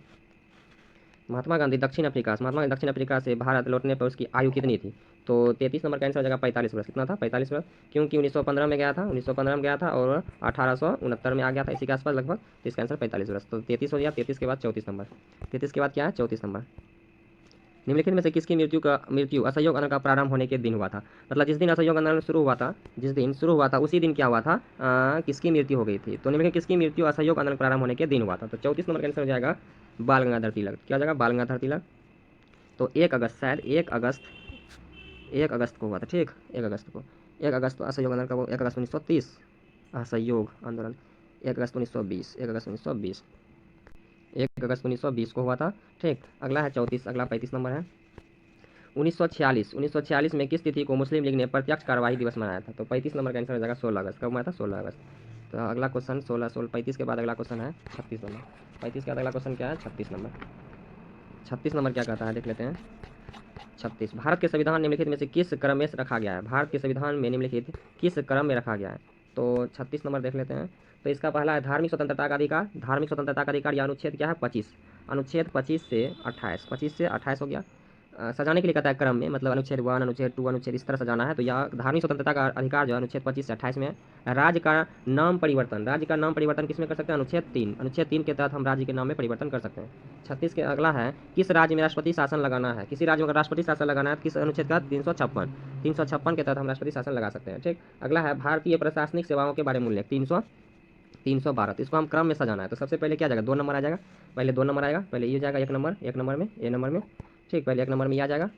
महात्मा गांधी दक्षिण अफ्रीका, महात्मा गांधी दक्षिण अफ्रीका से भारत लौटने पर उसकी आयु कितनी थी? तो 33 नंबर का आंसर हो जाएगा 45 वर्ष। कितना था? 45 वर्ष। क्योंकि 1915 में गया था, 1915 में गया था, और 1869 में आ गया था, इसी के आसपास लगभग। तो इसका आंसर 45 वर्ष। तो 33 हो गया। 33 के बाद 34 नंबर, 33 के बाद क्या है? 34 नंबर। निम्नलिखित में से किसकी मृत्यु असहयोग आंदोलन का प्रारंभ होने के दिन हुआ था? मतलब जिस दिन असहयोग आंदोलन शुरू हुआ था, जिस दिन शुरू हुआ था उसी दिन क्या हुआ था? किसकी मृत्यु हो गई थी? तो निम्नलिखित किसकी मृत्यु असहयोग आंदोलन प्रारंभ होने के दिन हुआ था? तो 34 नंबर का आंसर हो जाएगा बाल गंगाधर तिलक। क्या हो जाएगा? बाल गंगाधर तिलक। तो 1 अगस्त, शायद 1 अगस्त, 1 अगस्त को हुआ था। ठीक, 1 अगस्त को, 1 अगस्त असहयोग आंदोलन का, वो 1 अगस्त 1930, असहयोग आंदोलन 1 अगस्त 1920, 1 अगस्त 1920, 1 अगस्त 1920 को हुआ था। ठीक, अगला है 34, अगला 35 नंबर है। 1946 में किस तिथि को मुस्लिम लीग ने प्रत्यक्ष कार्यवाही दिवस मनाया था? तो 35 नंबर का आंसर हो जाएगा 16 अगस्त। कब मनाया था? 16 अगस्त। तो अगला क्वेश्चन 35 के बाद अगला क्वेश्चन है 36 नंबर। 35 के बाद अगला क्वेश्चन क्या है? 36 नंबर। 36 नंबर क्या कहता है, देख लेते हैं। 36, भारत के संविधान निम्नलिखित में से किस क्रम में रखा गया है? भारत के संविधान में निम्नलिखित किस क्रम में रखा गया है? तो 36 नंबर देख लेते हैं। तो इसका पहला है धार्मिक स्वतंत्रता का अधिकार। धार्मिक स्वतंत्रता का अधिकार या अनुच्छेद क्या है? 25, अनुच्छेद 25 से 28, 25 से 28 हो गया। सजाने के लिए कहता है क्रम में, मतलब अनुच्छेद 1, अनुच्छेद 2, अनुच्छेद इस तरह सजाना है। तो यह धार्मिक स्वतंत्रता का अधिकार जो है अनुच्छेद 25 से 28 में है। राज्य का नाम परिवर्तन, राज्य का नाम परिवर्तन किसमें कर सकते हैं? अनुच्छेद 3, अनुच्छेद 3 के तहत हम राज्य के नाम में परिवर्तन कर सकते हैं। 36 के अगला है, किस राज्य में राष्ट्रपति शासन लगाना है? किसी राज्य में अगर राष्ट्रपति शासन लगाना है, किस अनुच्छेद का? 356, 356 के तहत हम राष्ट्रपति शासन लगा सकते हैं। ठीक, अगला है भारतीय प्रशासनिक सेवाओं के बारे में उल्लेख, 312। इसको हम क्रम में सजाना है। तो सबसे पहले क्या आ जाएगा? 2 नंबर आ जाएगा, पहले 2 नंबर आएगा, पहले ये जाएगा 1 नंबर, 1 नंबर में, ए नंबर में। ठीक, पहले 1 नंबर में ये आ जाएगा।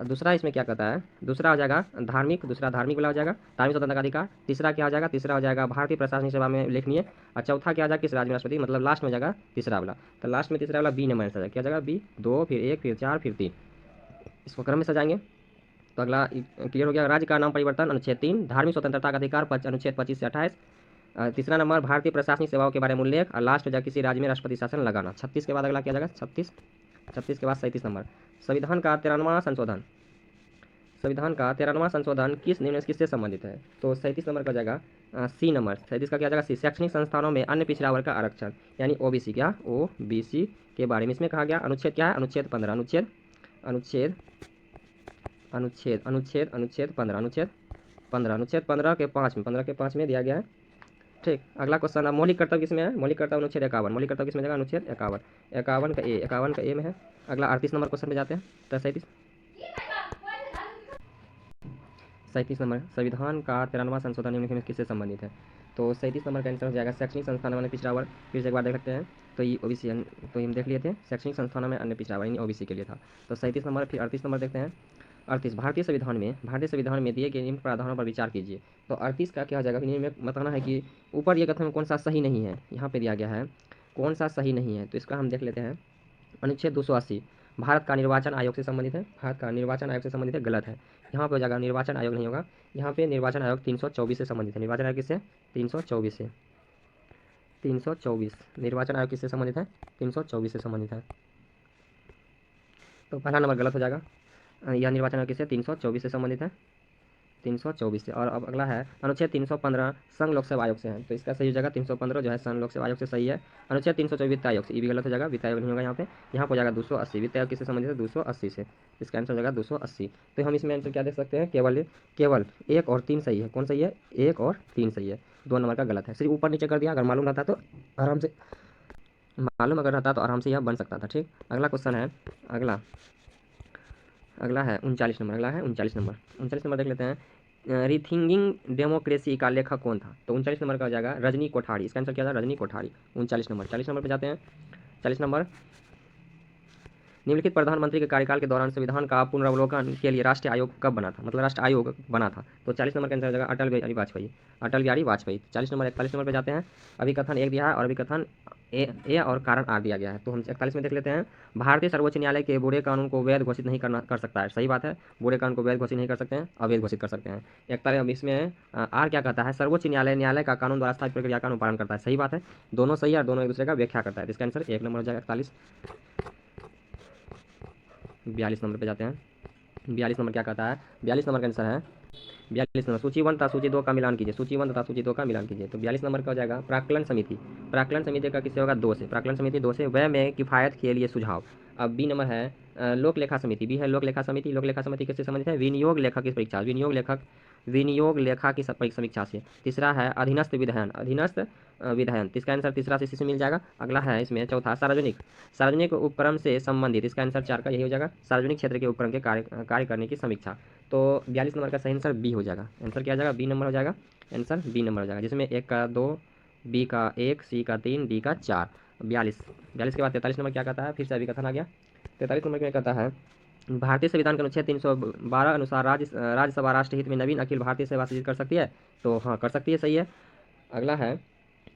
दूसरा इसमें क्या कहता है? दूसरा हो जाएगा धार्मिक, दूसरा धार्मिक वाला हो जाएगा, धार्मिक स्वतंत्रता का अधिकार। तीसरा क्या हो जाएगा? तीसरा हो जाएगा भारतीय प्रशासनिक सेवा में उल्लेखनीय। और चौथा क्या हो जाएगा? किस राज्य में राष्ट्रपति, मतलब लास्ट में हो जाएगा तीसरा वाला। तो लास्ट में तीसरा वाला बी नंबर से क्या हो जाएगा? बी, 2, फिर 1, फिर 4, फिर 3। इसको क्रम में सजाएंगे। तो अगला क्लियर हो गया। राज्य का नाम परिवर्तन, अनुच्छेद 3, धार्मिक स्वतंत्रता का अधिकार, अनुच्छेद 25 से 28। तीसरा नंबर भारतीय प्रशासनिक सेवाओं के बारे में उल्लेख, और लास्ट हो जाएगा किसी राज्य में राष्ट्रपति शासन लगाना। 36 के बाद अगला क्या जाएगा? 36, 36 के बाद 37 नंबर। संविधान का 13वां संशोधन, संविधान का 13वां संशोधन किस निम्न किससे संबंधित है? तो 37 नंबर का जाएगा सी नंबर। 37 का क्या जाएगा? सी, शैक्षणिक संस्थानों में अन्य पिछड़ा वर्ग का आरक्षण, यानी ओबीसी। क्या? ओबीसी के बारे में इसमें कहा गया। अनुच्छेद क्या है? अनुच्छेद 15, अनुच्छेद अनुच्छेद अनुच्छेद अनुच्छेद अनुच्छेद 15, अनुच्छेद 15, अनुच्छेद 15 के 5 में, 15 के 5 में दिया गया है। ठीक, अगला क्वेश्चन, अब मौलिक कर्तव्य किस में है? मौलिक कर्तव्य अनुच्छेद 51, मौलिक कर्तव्य किस में जाएगा? अनुच्छेद 51, 51 का ए में है। अगला 38 नंबर क्वेश्चन पे जाते हैं। तो 37 नंबर, संविधान का 93वां संशोधन निम्नलिखित में किससे संबंधित है? तो 37 नंबर का आंसर हो जाएगा शैक्षणिक संस्थानों में पिछड़ा वर्ग। फिर से एक बार देख सकते हैं। तो ये ओबीसी, तो हम देख लिए थे शैक्षणिक संस्थानों में अन्य पिछड़ा वर्ग, ओबीसी के लिए था। तो 37 नंबर। फिर 38 नंबर देखते हैं। 38, भारतीय संविधान में दिए गए निम्न प्रावधानों पर विचार कीजिए। तो 38 का क्या हो जाएगा? निम्न में बताना है कि ऊपर ये कथन कौन सा सही नहीं है, यहाँ पे दिया गया है कौन सा सही नहीं है। तो इसका हम देख लेते हैं। अनुच्छेद 280 भारत का निर्वाचन आयोग से संबंधित है, भारत का निर्वाचन आयोग से संबंधित है, गलत है। यहाँ पे हो जाएगा निर्वाचन आयोग नहीं होगा, यहाँ पे निर्वाचन आयोग 324 से संबंधित है। निर्वाचन आयोग किससे? 324 से, 324 निर्वाचन आयोग किससे संबंधित है? 324 से संबंधित है। तो पहला नंबर गलत हो जाएगा। यह निर्वाचन आयोग किससे? 324 से संबंधित है, 324 से। और अब अगला है अनुच्छेद 315 संघ लोक सेवा आयोग से है। तो इसका सही हो जाएगा 315 जो है संघ लोक सेवा आयोग से सही है। अनुच्छेद 324 वित्त आयोग से, ये भी गलत हो जाएगा, वित्त आयोग नहीं होगा यहाँ पे। यहाँ हो जाएगा 280, वित्त आयोग किससे संबंधित है? 280 से। इसका आंसर हो जाएगा 280। तो हम इसमें आंसर क्या देख सकते हैं? केवल 1 और 3 सही है। कौन सही है? 1 और 3 सही है, 2 नंबर का गलत है। सिर्फ ऊपर नीचे कर दिया, अगर मालूम रहता तो आराम से, अगर रहता तो आराम से यह बन सकता था। ठीक, अगला क्वेश्चन है, अगला है 39 नंबर, अगला है 39 नंबर। 39 नंबर देख लेते हैं। रीथिंकिंग डेमोक्रेसी का लेखक कौन था? तो 39 नंबर का हो जाएगा रजनी कोठारी। इसका आंसर क्या था? रजनी कोठारी। 39 नंबर। 40 नंबर पे जाते हैं। 40 नंबर, निम्नलिखित प्रधानमंत्री के कार्यकाल के दौरान संविधान का पुनरावलोकन के लिए राष्ट्रीय आयोग कब बना था? मतलब राष्ट्रीय आयोग बना था। तो 40 नंबर का आंसर हो जाएगा अटल बिहारी वाजपेयी, अटल बिहारी वाजपेयी। 40 नंबर। 41 नंबर पे जाते हैं। अभिकथन 1 दिया है और अभिकथन ए और कारण आर दिया गया है। तो हम 41 में देख लेते हैं। भारतीय सर्वोच्च न्यायालय के बूढ़े कानून को वैध घोषित नहीं कर सकता है। सही बात है, बूढ़े कानून को वैध घोषित नहीं कर सकते हैं, अवैध घोषित कर सकते हैं। 41। अब इसमें आर क्या कहता है? सर्वोच्च न्यायालय का कानून द्वारा स्थापित प्रक्रिया का अनुपालन करता है। सही बात है, दोनों सही है और दोनों एक दूसरे का व्याख्या करता है। इसका आंसर 1 नंबर हो जाएगा 41। 42 नंबर पे जाते हैं। 42 नंबर क्या कहता है? 42 नंबर का आंसर है 42 नंबर, सूची 1 तथा सूची 2 का मिलान कीजिए। सूची 1 तथा सूची 2 का मिलान कीजिए। तो 42 नंबर का हो जाएगा प्राक्कलन समिति। प्राक्कलन समिति का किससे होगा? 2 से। प्राक्कलन समिति 2 से। व्यय में किफ़ायत के लिए सुझाव। अब बी नंबर है लोक लेखा समिति। बी है लोक लेखा समिति। लोक लेखा समिति किससे संबंधित है? विनियोग लेखक की परीक्षा, विनियोग लेखा की समीक्षा से। तीसरा है अधीनस्थ विधायन, अधीनस्थ विधायन। इसका आंसर तीसरा से इसी से मिल जाएगा। अगला है इसमें चौथा सार्वजनिक उपक्रम से संबंधित। इसका आंसर 4 का यही हो जाएगा, सार्वजनिक क्षेत्र के उपक्रम के कार्य करने की समीक्षा। तो 42 नंबर का सही आंसर बी हो जाएगा। आंसर क्या हो जाएगा? बी नंबर हो जाएगा। आंसर बी नंबर हो जाएगा, जिसमें 1 का 2, बी का 1, सी का 3, डी का 4। 42 के बाद 43 नंबर क्या कहता है? फिर से अभी कथन आ गया। 43 नंबर में कहता है भारतीय संविधान के अनुच्छेद 312 अनुसार राज्यसभा राष्ट्र हित में नवीन अखिल भारतीय सेवा सृजित कर सकती है। तो हाँ, कर सकती है, सही है। अगला है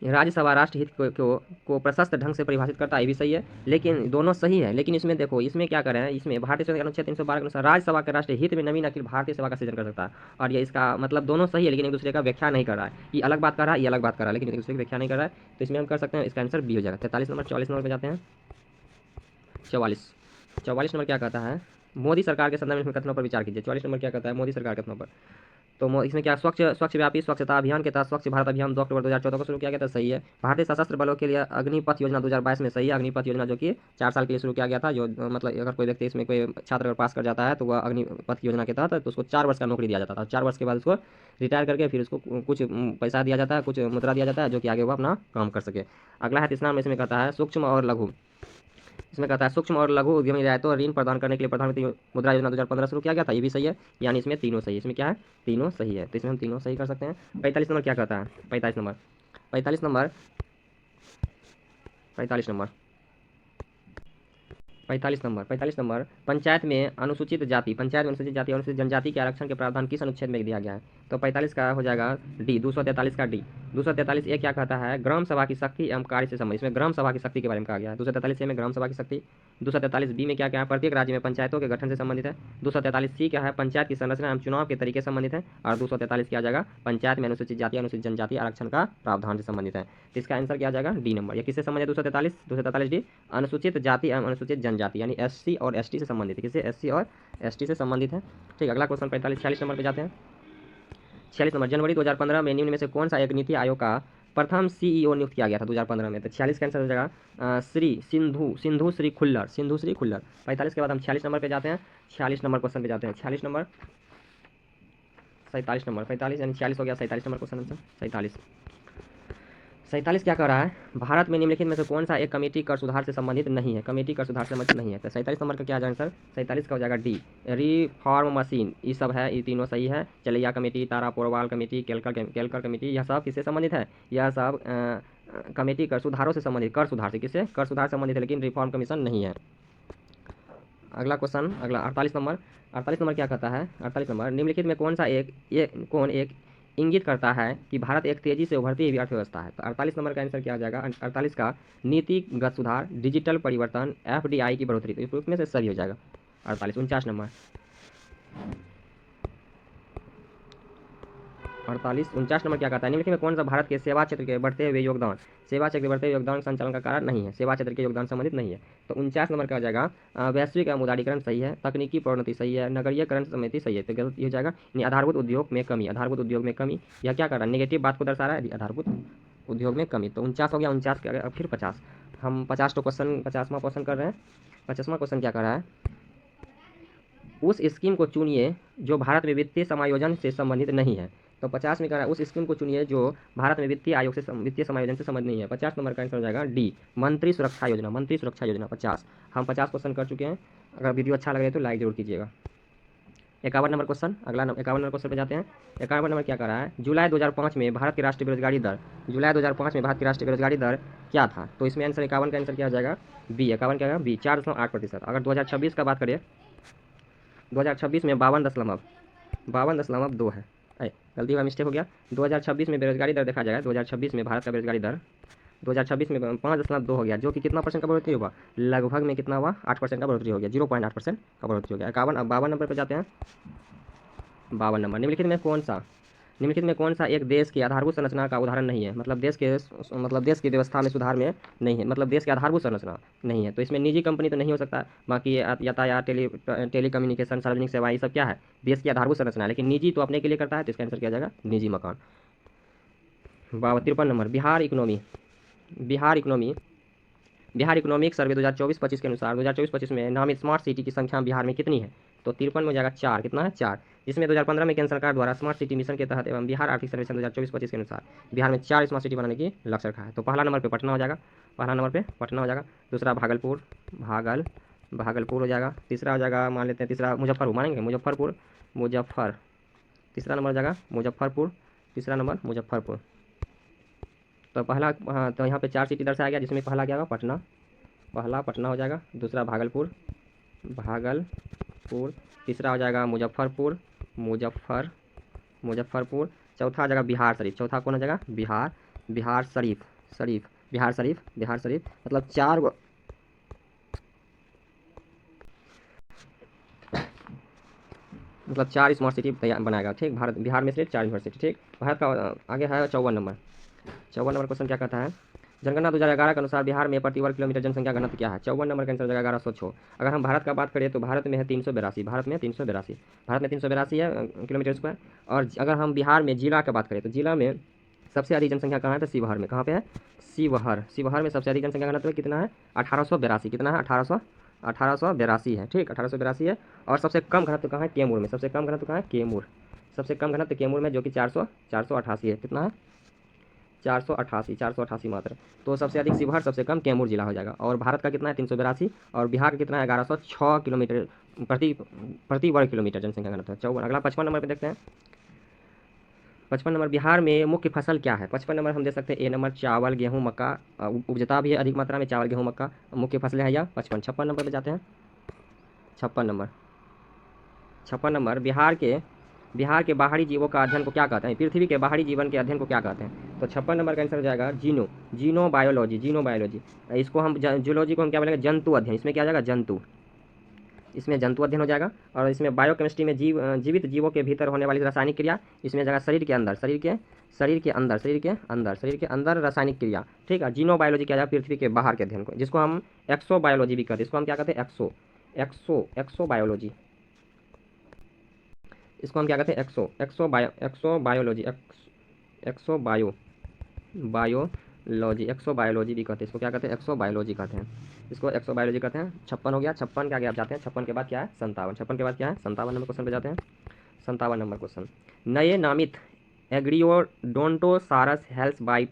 राज्यसभा राष्ट्र हित को प्रशस्त ढंग से परिभाषित करता है, ये भी सही है। लेकिन दोनों सही है, लेकिन इसमें देखो, इसमें क्या कर रहे हैं? इसमें भारतीय संविधान के अनुच्छेद 312 के अनुसार राज्यसभा के राष्ट्रीय हित में नवीन अखिल भारतीय सेवा का सृजन कर सकता है। और ये इसका मतलब दोनों सही है, लेकिन एक दूसरे का व्याख्या नहीं कर रहा है। ये अलग बात कर रहा है, ये अलग बात कर रहा है, लेकिन एक दूसरे की व्याख्या नहीं कर रहा है। तो इसमें हम कर सकते हैं, इसका आंसर बी हो जाएगा। 43 नंबर। 44 नंबर पर जाते हैं। 44 नंबर क्या कहता है? मोदी सरकार के संदर्भ में कथनों पर विचार कीजिए। 44 नंबर क्या कहता है? मोदी सरकार के कथनों पर। तो इसमें क्या स्वच्छ व्यापी स्वच्छता अभियान के तहत स्वच्छ भारत अभियान 2 अक्टूबर 2014 को शुरू किया गया था। सही है। भारतीय सशस्त्र बलों के लिए अग्निपथ योजना 2022 में। सही है, अग्निपथ योजना जो कि 4 साल के लिए शुरू किया गया था। जो मतलब अगर कोई व्यक्ति इसमें कोई छात्र अगर पास कर जाता है तो वह अग्निपथ योजना के तहत तो उसको 4 वर्ष का नौकरी दिया जाता था। 4 वर्ष के बाद उसको रिटायर करके फिर उसको कुछ पैसा दिया जाता है, कुछ मुद्रा दिया जाता है, जो कि आगे वो अपना काम कर सके। अगला है तीसरा में, इसमें कहता है सूक्ष्म और लघु। इसमें कहता है सूक्ष्म और लघु उद्यमी रियायतों और ऋण प्रदान करने के लिए प्रधानमंत्री मुद्रा योजना 2015 शुरू किया गया था। ये भी सही है, यानी इसमें तीनों सही है। इसमें क्या है? तीनों सही है। तो इसमें हम तीनों सही कर सकते हैं। 45 नंबर क्या कहता है? 45 number 45 number 45 number 45 number panchayat में अनुसूचित जाति और अनुसूचित जनजाति के आरक्षण के प्रावधान किस अनुच्छेद में दिया गया है? तो 45 का हो जाएगा डी, 243 का डी। 243 ए क्या कहता है? ग्राम सभा की शक्ति एवं कार्य से संबंधित। इसमें ग्राम सभा की शक्ति के बारे में कहा गया है। 243 ए में ग्राम सभा की शक्ति। 243 बी में क्या क्या है? प्रत्येक राज्य में पंचायतों के गठन से संबंधित है। 243 सी क्या है? पंचायत की संरचना एवं चुनाव के तरीके से संबंधित है। और 243 क्या आ जाएगा? पंचायत में अनुसूचित जाति अनुसूचित जनजाति आरक्षण का प्रावधान से संबंधित है। तो इसका आंसर क्या आ जाएगा? D number. ये किससे संबंधित है? 243 डी अनुसूचित जाति एवं अनुसूचित जनजाति यानी एससी और एसटी से संबंधित है। किससे? एससी और एसटी से संबंधित है। ठीक, अगला क्वेश्चन 46 नंबर पे जाते हैं। 46 नंबर, जनवरी 2015 में निम्न में से कौन सा एक नीति आयोग का प्रथम सीईओ नियुक्त किया गया था 2015 में? तो 46 का आंसर हो जाएगा श्री सिंधु श्री खुल्लर। 45 के बाद हम 46 नंबर पे जाते हैं। 46 नंबर क्वेश्चन पे जाते हैं। 46 नंबर 47 नंबर, 45 यानी 46 हो गया, 47 नंबर क्वेश्चन आंसर 47। 47 क्या कर रहा है, भारत में निम्नलिखित में से कौन सा एक कमेटी कर सुधार से संबंधित नहीं है, कमेटी कर सुधार से संबंधित नहीं है। तो 47 नंबर का क्या है आंसर, 47 का हो जाएगा डी, रिफॉर्म मशीन, ये सब है, ये तीनों सही है। चलैया कमेटी, तारा पोरवाल कमेटी, केलकर कमेटी, यह सब किससे संबंधित है, यह सब कमेटी कर सुधारों से संबंधित, कर सुधार से, किससे, कर सुधार से संबंधित है, लेकिन रिफॉर्म कमीशन नहीं है। अगला क्वेश्चन, अगला 48 नंबर, 48 नंबर क्या कहता है, 48 नंबर, निम्नलिखित में कौन सा कौन एक इंगित करता है कि भारत एक तेजी से उभरती हुई अर्थव्यवस्था है। तो 48 नंबर का आंसर क्या हो जाएगा, 48 का नीतिगत सुधार, डिजिटल परिवर्तन, एफडीआई की बढ़ोतरी, तो इसमें से सही हो जाएगा 48। 49 नंबर, 49 नंबर क्या कहता है, निम्नलिखित में कौन सा भारत के सेवा क्षेत्र के बढ़ते हुए योगदान, सेवा क्षेत्र के बढ़ते हुए योगदान संचालन का कारण नहीं है, सेवा क्षेत्र के योगदान संबंधित नहीं है। तो 49 नंबर का हो जाएगा वैश्विक मुद्रीकरण सही है, तकनीकी प्रोन्नति सही है, नगरीयकरण समिति सही है, तो गलत ये हो जाएगा। यानी आधारभूत उद्योग में कमी, आधारभूत उद्योग में कमी, यह क्या कर रहा है, नेगेटिव बात को दर्शा रहा है, आधारभूत उद्योग में कमी। तो 49 हो गया, 49 के फिर 50, हम 50 तो क्वेश्चन 50वां क्वेश्चन कर रहे हैं। 50वां क्वेश्चन क्या कर रहा है, उस स्कीम को चुनिए जो भारत में वित्तीय समायोजन से संबंधित नहीं है। तो 50 में कह रहा है उस स्कीम को चुनिए जो भारत में वित्तीय आयोग से वित्तीय समायोजन से संबंधित नहीं है। 50 नंबर का आंसर हो जाएगा डी, मंत्री सुरक्षा योजना, मंत्री सुरक्षा योजना 50। हम 50 क्वेश्चन कर चुके हैं, अगर वीडियो अच्छा लगे तो लाइक जरूर कीजिएगा। 51 नंबर क्वेश्चन, अगला 51 नंबर क्वेश्चन पे जाते हैं। 51 नंबर क्या कर रहा है, जुलाई 2005 में भारत की राष्ट्रीय बेरोजगारी दर, जुलाई 2005 में भारत की राष्ट्रीय बेरोजगारी दर क्या था। तो इसमें आंसर 51 का आंसर क्या हो जाएगा बी, 51 क्या है बी, 4.8%। अगर 2026 का बात करें, 2026 में 52.2 है, गलती हुआ, मिस्टेक हो गया। 2026 में बेरोजगारी दर देखा जाएगा, 2026 में भारत का बेरोजगारी दर 2026 में 5.2 हो गया, जो कि कितना परसेंट का बढ़ोतरी होगा, लगभग में कितना हुआ, 8% का बढ़ोतरी हो गया, 0.8% का बढ़ोतरी हो गया। 52 नंबर पर जाते हैं। 52 नंबर, निम्नलिखित में कौन सा एक देश की आधारभूत संरचना का उदाहरण नहीं है, मतलब देश की व्यवस्था में सुधार में नहीं है, मतलब देश की आधारभूत संरचना नहीं है। तो इसमें निजी कंपनी तो नहीं हो सकता, बाकी यातायात, टेली कम्युनिकेशन, सार्वजनिक सेवा, ये सब क्या है, देश की आधारभूत संरचना है, लेकिन निजी तो अपने के लिए करता है, तो इसका आंसर क्या जाएगा निजी मकान। 53 नंबर, बिहार इकोनॉमिक सर्वे 2024-25 के अनुसार 2024-25 में नामित स्मार्ट सिटी की संख्या बिहार में कितनी है। तो 53 में हो जाएगा 4, कितना है 4, जिसमें 2015 में केंद्र सरकार द्वारा स्मार्ट सिटी मिशन के तहत एवं बिहार आर्थिक सर्वेक्षण 2024-25 के अनुसार बिहार में 4 स्मार्ट सिटी बनाने की लक्ष्य रखा है। तो पहला नंबर पे पटना हो जाएगा, दूसरा भागलपुर हो जाएगा, तीसरा हो जाएगा, मान लेते हैं तीसरा मुजफ्फरपुर, मानेंगे मुजफ्फर, तीसरा नंबर हो जाएगा मुजफ्फरपुर, तीसरा नंबर मुजफ्फरपुर। तो पहला, हाँ, तो यहाँ पे 4 सिटी दर्शाया गया, जिसमें पहला क्या होगा पहला पटना हो जाएगा, दूसरा भागलपुर, तीसरा हो जाएगा मुजफ्फरपुर, चौथा हो जाएगा बिहार शरीफ, चौथा कौन हो जाएगा बिहार शरीफ, मतलब 4 मतलब 4 स्मार्ट सिटी तैयार बनाएगा, ठीक, बिहार में सिर्फ 4 यूनिवर्सिटी, ठीक। भारत का आगे है 54 नंबर, क्वेश्चन क्या कहता है, जनगणना 2011 के अनुसार बिहार में प्रति वर्ग किलोमीटर जनसंख्या घनत्व क्या है। 54 नंबर का आंसर जाएगा 1106। अगर हम भारत का बात करें तो भारत में है 382, भारत में 382 है किलोमीटर स्क्वायर। और अगर हम बिहार में जिला की बात करें तो जिला में सबसे अधिक जनसंख्या कहाँ है, तो शिवहर में, कहाँ पे है, शिवहर में सबसे अधिक जनसंख्या घनत्व कितना है 1882, कितना है 1882 है, ठीक, 1882 है। और सबसे कम घनत्व कहाँ है, कैमूर में, सबसे कम घनत्व कहाँ है, सबसे कम घनत्व कैमूर में, जो कि 488 है, कितना है 488 मात्र। तो सबसे अधिक शिवहर, सबसे कम कैमूर जिला हो जाएगा। और भारत का कितना है 382, और बिहार का कितना है 1106 किलोमीटर प्रति वर्ग किलोमीटर जनसंख्या घनत्व है। 54, अगला 55 नंबर पे देखते हैं। 55 नंबर, बिहार में मुख्य फसल क्या है। 55 नंबर हम देख सकते हैं ए नंबर चावल, गेहूँ, मक्का, उपजता भी है अधिक मात्रा में चावल, गेहूँ, मक्का मुख्य फसलें हैं या 55। 56 नंबर पे जाते हैं। 56 नंबर, बिहार के बाहरी जीवों का अध्ययन को क्या कहते हैं, पृथ्वी के बाहरी जीवन के अध्ययन को क्या कहते हैं। तो 56 नंबर का आंसर हो जाएगा जीनो बायोलॉजी। इसको हम जूलॉजी को हम क्या बोलेंगे, जंतु अध्ययन। इसमें क्या आ जाएगा जंतु अध्ययन हो जाएगा। और इसमें बायोकेमिस्ट्री में जीवित जीवों के भीतर होने वाली रासायनिक क्रिया, इसमें जाएगा शरीर के अंदर रासायनिक क्रिया, ठीक है। जीनो बायोलॉजी क्या है, पृथ्वी के बाहर के अध्ययन को, जिसको हम एक्सो बायोलॉजी भी कहते हैं। इसको हम क्या कहते हैं, एक्सो बायोलॉजी, इसको हम क्या कहते हैं, एक्सो बायोलॉजी भी कहते हैं। इसको क्या कहते हैं, एक्सो बायोलॉजी कहते हैं। 56 हो गया। 56 के आगे आप जाते हैं। 56 के बाद क्या है 57, 56 के बाद क्या है 57 नंबर क्वेश्चन पे जाते हैं। 57 नंबर क्वेश्चन, नए नामित एग्रियोडोंटोसारस हेल्स बाई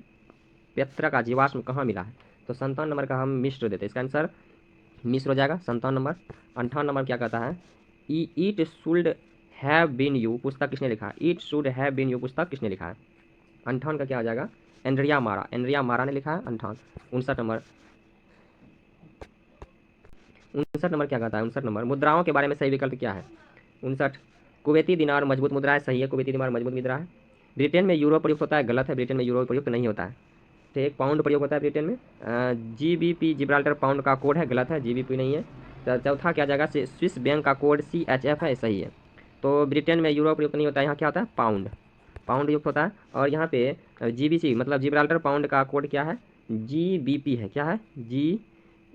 पेत्रा का जीवाश्म कहाँ मिला है? तो 57 नंबर का हम मिस्र देते हैं, इसका आंसर मिस्र हो जाएगा 57 नंबर। 58 नंबर क्या कहता है, ईट शुड हैव बीन यू पुस्तक किसने लिखा है? ईट शुड हैव बीन यू पुस्तक किसने लिखा है? 58 का क्या हो जाएगा, एंड्रिया मारा, एंड्रिया मारा ने लिखा है 58। 59 नंबर, 59 नंबर क्या कहता है, 59 नंबर मुद्राओं के बारे में सही विकल्प क्या है? 59, कुवैती दिनार मजबूत मुद्रा है, सही है, कुवैती दिनार मजबूत मुद्रा है। ब्रिटेन में यूरो प्रयुक्त होता है, गलत है, ब्रिटेन में यूरो प्रयुक्त नहीं होता है, ठीक। पाउंड प्रयोग होता है ब्रिटेन में। जीबीपी जिब्राल्टर पाउंड का कोड है, गलत है, जीबीपी नहीं है। तो चौथा क्या जाएगा, स्विस बैंक का कोड CHF है, सही है। तो ब्रिटेन में यूरो प्रयुक्त नहीं होता है, यहाँ क्या होता है, पाउंड, पाउंड युक्त होता है। और यहाँ पे GBC मतलब जिब्राल्टर पाउंड का कोड क्या है, GBP है, क्या है,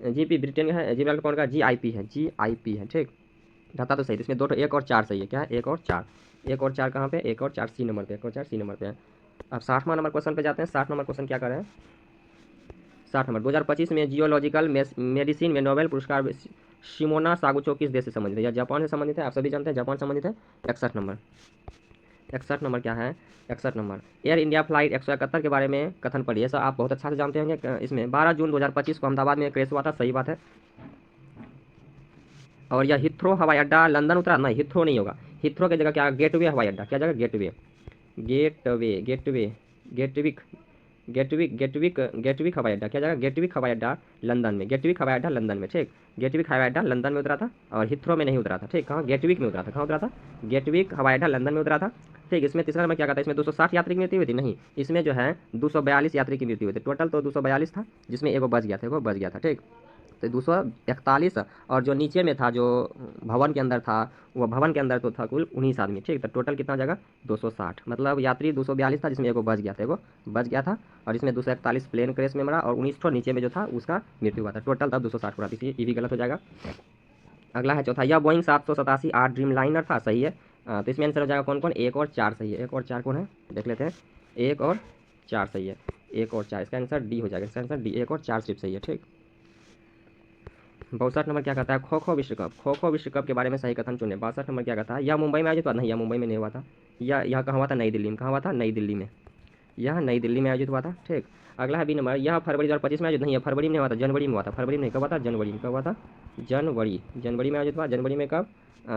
GBP ब्रिटेन का है, जिब्राल्टर पाउंड का GIP है, GIP है, ठीक। रहता तो सही, इसमें 2 तो 1 और 4 सही है, क्या है, 1 और 4, 1 और 4 कहाँ पे, 1 और 4 सी नंबर पे, 1 और 4 सी नंबर पे है। अब 60वां नंबर क्वेश्चन पे जाते हैं। 60 नंबर क्वेश्चन क्या कर रहे हैं, 60 नंबर, 2025 में जियोलॉजिकल मेडिसिन में नोबेल पुरस्कार शिमोना सागुचो किस देश से संबंधित है? या जापान से संबंधित है, आप सभी जानते हैं जापान से संबंधित है। 61 नंबर, 61 नंबर क्या है, 61 नंबर एयर इंडिया फ्लाइट 171 के बारे में कथन पढ़िए, सर आप बहुत अच्छा से जानते होंगे। इसमें 12 जून 2025 को अहमदाबाद में क्रैश हुआ था, सही बात है। और यह हिथ्रो हवाई अड्डा लंदन उतरा, नहीं हिथ्रो नहीं होगा, हिथ्रो की जगह क्या, गेटवे हवाई अड्डा, क्या जगह, gateway, gateway, gateway, Gatwick, Gatwick हवाई अड्डा, क्या जगह, गेटविक हवाई अड्डा लंदन में, गेटविक हवाई अड्डा लंदन में, ठीक। गेटविक हवाई अड्डा लंदन में उतरा था और हिथ्रो में नहीं उतरा था, ठीक। कहाँ, गेटविक में उतरा था, कहाँ उतरा था, गेटविक हवाई अड्डा लंदन में उतरा था, ठीक। इसमें तीसरा नंबर क्या कहता है, इसमें 260 यात्री की मृत्यु हुई थी, नहीं, इसमें जो है 242 यात्री की मृत्यु हुई थी, टोटल तो 242 था, जिसमें एगो बच गया था, एगो बच गया था, ठीक। तो 241, और जो नीचे में था, जो भवन के अंदर था, वो भवन के अंदर तो था कुल 19 आदमी, ठीक। तो टोटल कितना जगह, 260, मतलब यात्री 242 था, जिसमें एगो बच गया था, एगो बच गया था। और इसमें 241 प्लेन क्रैश में मरा और 19 ठो नीचे में जो था उसका मृत्यु हुआ था, टोटल तब 260 पूरा, इसलिए ये भी गलत हो जाएगा। अगला है चौथा, यह बोइंग 787 8 ड्रीम लाइनर था, सही है। तो इसमें आंसर हो जाएगा कौन कौन, 1 और 4 सही है, 1 और 4 कौन है, देख लेते हैं, 1 और 4 सही है, 1 और 4, इसका आंसर डी हो जाएगा, इसका आंसर डी, 1 और 4 सिर्फ सही है, ठीक। 62 नंबर क्या कहता है, खो खो विश्व कप, खो खो विश्व कप के बारे में सही कथन चुने। 62 नंबर क्या कहता है, यह मुंबई में आयोजित हुआ, नहीं यह मुंबई में नहीं हुआ था, यह कहाँ हुआ था, नई दिल्ली में, कहाँ हुआ था, नई दिल्ली में, यह नई दिल्ली में आयोजित हुआ था, ठीक। अगला है बी नंबर, यह फरवरी 2025 में आयोजित, नहीं है, फरवरी में नहीं हुआ था, जनवरी में हुआ था, फरवरी में नहीं, कब हुआ था, जनवरी में, कब हुआ था, जनवरी में आयोजित हुआ, जनवरी में कब,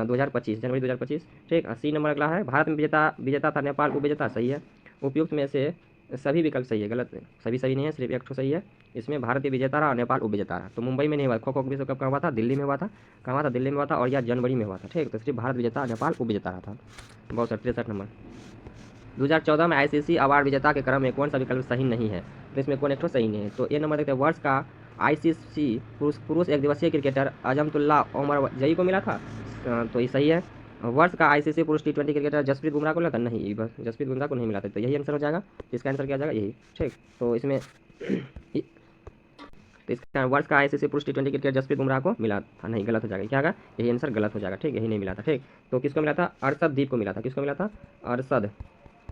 2025, जनवरी 2025, ठीक। 80 नंबर अगला है, भारत में विजेता था, नेपाल उपविजेता, सही है। उपयुक्त में से सभी विकल्प सही है, गलत सभी सही नहीं है, सिर्फ एक ठो सही है। इसमें भारतीय विजेता रहा और नेपाल उपविजेता रहा। तो मुंबई में नहीं हुआ, खो खो विश्व कप कहाँ हुआ था, दिल्ली में हुआ था, कहाँ हुआ था, दिल्ली में हुआ था, और यह जनवरी में हुआ था, ठीक। तो सिर्फ भारत विजेता नेपाल उपविजेता रहा था। बहुत 63 नंबर, 2014 में ICC अवार्ड विजेता के क्रम में कौन सा विकल्प सही नहीं है? तो इसमें कौन एक ठो सही नहीं है। तो ये नंबर देखते हैं, वर्ष का ICC पुरुष एक दिवसीय क्रिकेटर अजमतुल्ला उमर जई को मिला था, तो ये सही है। वर्ष का ICC पुरुष T20 क्रिकेटर जसप्रीत बुमराह को मिला था, नहीं, बस जसप्रीत बुमराह को नहीं मिला था, तो यही आंसर हो जाएगा। इसका आंसर क्या हो जाएगा, यही, ठीक। तो इसमें तो इसका वर्ष का ICC पुरुष T20 क्रिकेटर जसप्रीत बुमराह को मिला था, नहीं, गलत हो जाएगा, क्या होगा, यही आंसर गलत हो जाएगा, ठीक, यही नहीं मिला था, ठीक। तो किसको मिला था, अरशददीप को मिला था, किसको मिला था,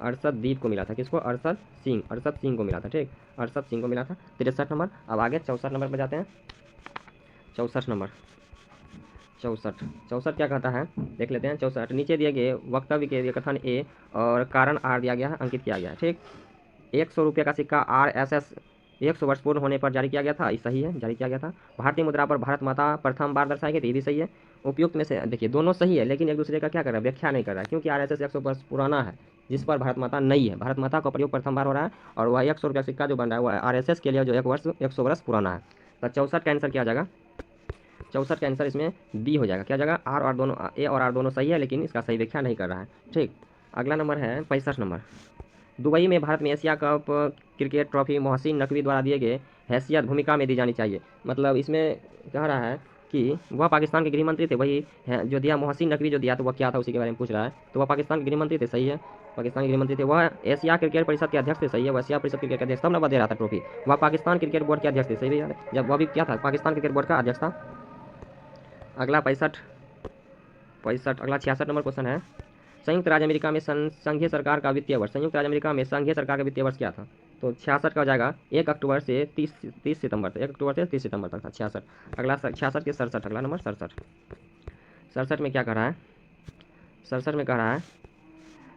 अरशददीप को मिला था, किसको, अरशद सिंह को मिला था, ठीक, अरशद सिंह को मिला था। 63 नंबर, अब आगे 64 नंबर पर जाते हैं। 64 नंबर, 64 क्या कहता है, देख लेते हैं। 64, नीचे दिए गए वक्तव्य के कथन ए और कारण आर दिया गया है, अंकित किया गया है, ठीक। 100 रुपये का सिक्का RSS 100 वर्ष पूर्ण होने पर जारी किया गया था, ये सही है, जारी किया गया था। भारतीय मुद्रा पर भारत माता प्रथम बार दर्शाई गई थी, ये भी सही है। उपयुक्त में से देखिए, दोनों सही है, लेकिन एक दूसरे का क्या कर रहा है, व्याख्या नहीं कर रहा है, क्योंकि RSS 100 वर्ष पुराना है, जिस पर भारत माता नहीं है, भारत माता का प्रयोग प्रथम बार हो रहा है, और वह 100 रुपया सिक्का जो बन रहा है वह RSS के लिए जो 100 वर्ष पुराना है। तो 64 का आंसर क्या आ जाएगा, 64 का आंसर इसमें बी हो जाएगा, क्या जगह, आर और दोनों, ए और आर दोनों सही है, लेकिन इसका सही व्याख्या नहीं कर रहा है, ठीक। अगला नंबर है 65 नंबर, दुबई में भारत में Asia cup cricket trophy Mohsin Naqvi द्वारा दिए गए हैसियत भूमिका में दी जानी चाहिए। मतलब इसमें कह रहा है कि वह पाकिस्तान के गृह मंत्री थे, वही है जो दिया, मोहसिन नकवी जो दिया, तो वह क्या था उसी के बारे में पूछ रहा है। तो वह पाकिस्तान के गृह मंत्री थे, सही है, पाकिस्तान के गृह मंत्री थे। वह एशिया क्रिकेट परिषद के अध्यक्ष थे, सही है, वह एशिया परिषद क्रिकेट के अध्यक्ष, तब ना दे रहा था ट्रॉफी। वह पाकिस्तान क्रिकेट बोर्ड के अध्यक्ष थे, सही है, जब वह भी क्या था, पाकिस्तान क्रिकेट बोर्ड का अध्यक्ष था। अगला 65, अगला 66 नंबर क्वेश्चन है, संयुक्त राज्य अमेरिका में संघीय सरकार का वित्तीय वर्ष, संयुक्त राज्य अमेरिका में संघीय सरकार का वित्तीय वर्ष क्या था? तो 66 का हो जाएगा 1 अक्टूबर से 30 सितंबर तक, 1 अक्टूबर से 30 सितंबर तक था 66। अगला 66 के 67, अगला नंबर 67 में क्या कह रहा है, 67 में कह रहा है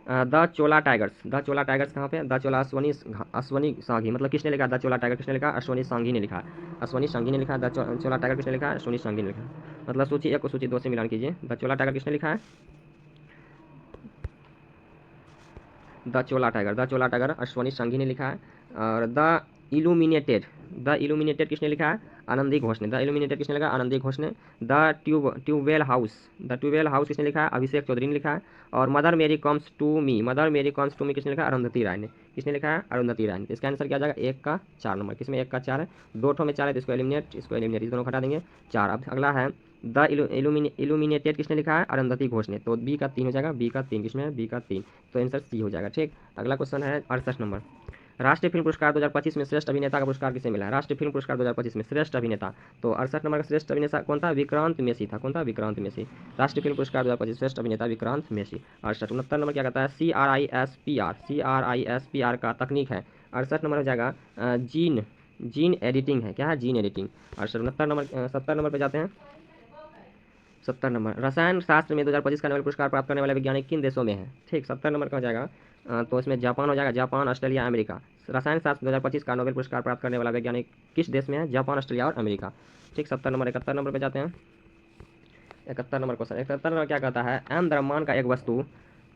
the Chola tigers, the Chola tigers कहाँ पे? द चोला अश्वनी सांघी, मतलब किसने लिखा? द चोला टाइगर किसने लिखा? अश्वनी सांघी ने लिखा। अश्वनी सांघी ने लिखा। द चोला टाइगर किसने लिखा? अश्वनी सांघी ने लिखा। मतलब सूची 1 को सूची 2 से मिलान कीजिए। द चोला टाइगर किसने लिखा है? द चोला टाइगर अश्वनी संघी ने लिखा है। और इल्यूमिनेटेड द इल्यूमिनेटेड किसने लिखा है? आनंदी घोष ने। द इल्यूमिनेटेड किसने लिखा? आनंदी घोष ने। ट्यूबवेल हाउस किसने लिखा है? अभिषेक चौधरी ने लिखा है। और मदर मेरी कम्स टू मी किसने लिखा है? अरुंधति राय ने। किसने लिखा है? अरुंधति राय ने। तो इसका आंसर क्या आ जाएगा? 1 का 4 नंबर। किसमें 1 का 4 है? 2 ठो में 4 है तो इसको एलिमिनेट, इस दोनों को हटा देंगे। 4। अब अगला है द इल्यूमिनेटेड किसने लिखा है? अरुंधति घोष ने। तो बी का 3 हो जाएगा। बी का 3 किसमें है? बी का 3। तो आंसर सी हो जाएगा। ठीक, अगला क्वेश्चन है 68 नंबर। राष्ट्रीय फिल्म पुरस्कार 2025 में श्रेष्ठ अभिनेता का पुरस्कार किसे मिला है? राष्ट्रीय फिल्म पुरस्कार 2025 में श्रेष्ठ अभिनेता, तो 68 नंबर का श्रेष्ठ अभिनेता कौन था? विक्रांत मेसी था। कौन था? विक्रांत मेसी। राष्ट्रीय फिल्म पुरस्कार 2025 श्रेष्ठ अभिनेता विक्रांत मेसी। 68। 69 नंबर क्या कहता है? CRISPR का तकनीक है। 68 नंबर हो जाएगा जीन एडिटिंग है। क्या है? Gene editing. 68। 69 नंबर 70 नंबर पे जाते हैं। 70 नंबर रसायन शास्त्र में 2025 का नोबेल पुरस्कार प्राप्त करने वाले वैज्ञानिक किन देशों में है? ठीक, 70 नंबर का हो जाएगा। तो इसमें जापान हो जाएगा। Japan, Australia, America. रसायन शास्त्र 2025 का नोबेल पुरस्कार प्राप्त करने वाला वैज्ञानिक किस देश में है? जापान, ऑस्ट्रेलिया और अमेरिका। ठीक, 70 नंबर। 71 नंबर पे जाते हैं। 71 नंबर क्वेश्चन। 71 नंबर क्या कहता है? एम द्रव्यमान का एक वस्तु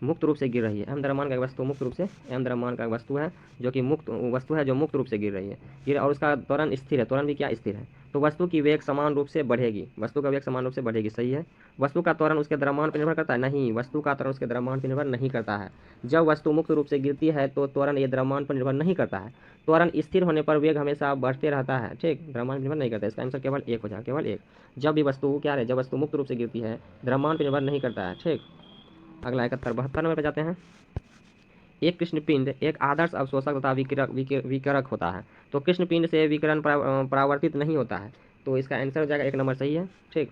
मुक्त रूप से गिर रही है। एम द्रव्यमान का एक वस्तु मुक्त रूप से, एम द्रव्यमान का एक वस्तु है जो कि मुक्त वस्तु है जो मुक्त रूप से गिर रही है, और उसका त्वरण स्थिर है। त्वरण भी क्या? स्थिर है। तो वस्तु की वेग समान रूप से बढ़ेगी। वस्तु का वेग समान रूप से बढ़ेगी। सही है। वस्तु का त्वरण उसके द्रव्यमान पर निर्भर करता है? नहीं, वस्तु का त्वरण उसके द्रव्यमान पर निर्भर नहीं करता है। जब वस्तु मुक्त रूप से गिरती है तो त्वरण ये द्रव्यमान पर निर्भर नहीं करता है। त्वरण स्थिर होने पर वेग हमेशा बढ़ते रहता है। ठीक, द्रव्यमान पर निर्भर नहीं करता है। इसका आंसर केवल 1 हो जाएगा। केवल 1। जब भी वस्तु क्या है? जब वस्तु मुक्त रूप से गिरती है द्रव्यमान पर निर्भर नहीं करता है। ठीक, अगला 72 नंबर पर जाते हैं। एक कृष्णपिंड एक आदर्श अवशोषक तथा विकिरक होता है। तो कृष्णपिंड से विकिरण परावर्तित नहीं होता है। तो इसका आंसर हो जाएगा 1 नंबर। सही है। ठीक,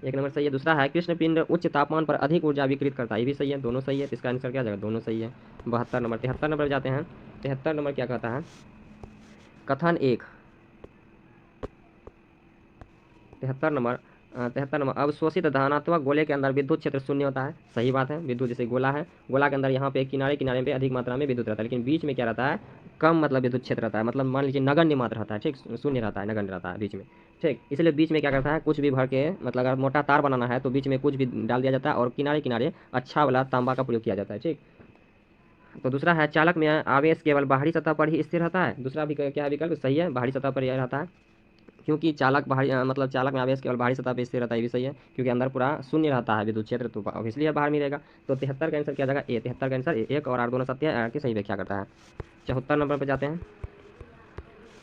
1 नंबर सही है। दूसरा है कृष्णपिंड उच्च तापमान पर अधिक ऊर्जा विकृत करता है। ये भी सही है। दोनों सही है। तो इसका आंसर क्या हो जाएगा? दोनों सही है। 72 नंबर। 73 नंबर पर जाते हैं। 73 नंबर क्या कहता है? कथन 1। 73 नंबर अवशोषित धनात्मक गोले के अंदर विद्युत क्षेत्र शून्य होता है। सही बात है। विद्युत जैसे गोला है, गोला के अंदर यहाँ पे किनारे किनारे पे अधिक मात्रा में विद्युत रहता है, लेकिन बीच में क्या रहता है? कम, मतलब विद्युत क्षेत्र रहता है। मतलब मान लीजिए नगण्य मात्रा रहता है। ठीक, शून्य रहता है, नगण्य रहता है बीच में। ठीक, इसलिए बीच में क्या करता है? कुछ भी भर के, मतलब अगर मोटा तार बनाना है तो बीच में कुछ भी डाल दिया जाता है और किनारे किनारे अच्छा वाला तांबा का प्रयोग किया जाता है। ठीक, तो दूसरा है चालक में आवेश केवल बाहरी सतह पर ही स्थिर रहता है। दूसरा भी क्या विकल्प सही है? बाहरी सतह पर ही रहता है, क्योंकि मतलब चालक में आवेश केवल बाहरी सतह पर स्थिर रहता है। ये भी सही है, क्योंकि अंदर पूरा शून्य रहता है विद्युत क्षेत्र, तो इसलिए बाहर में रहेगा। तो 73 का आंसर क्या जाएगा? ए। 73 का आंसर 1 और 8 दोनों सत्य है। की सही व्याख्या करता है। 74 नंबर पर जाते हैं।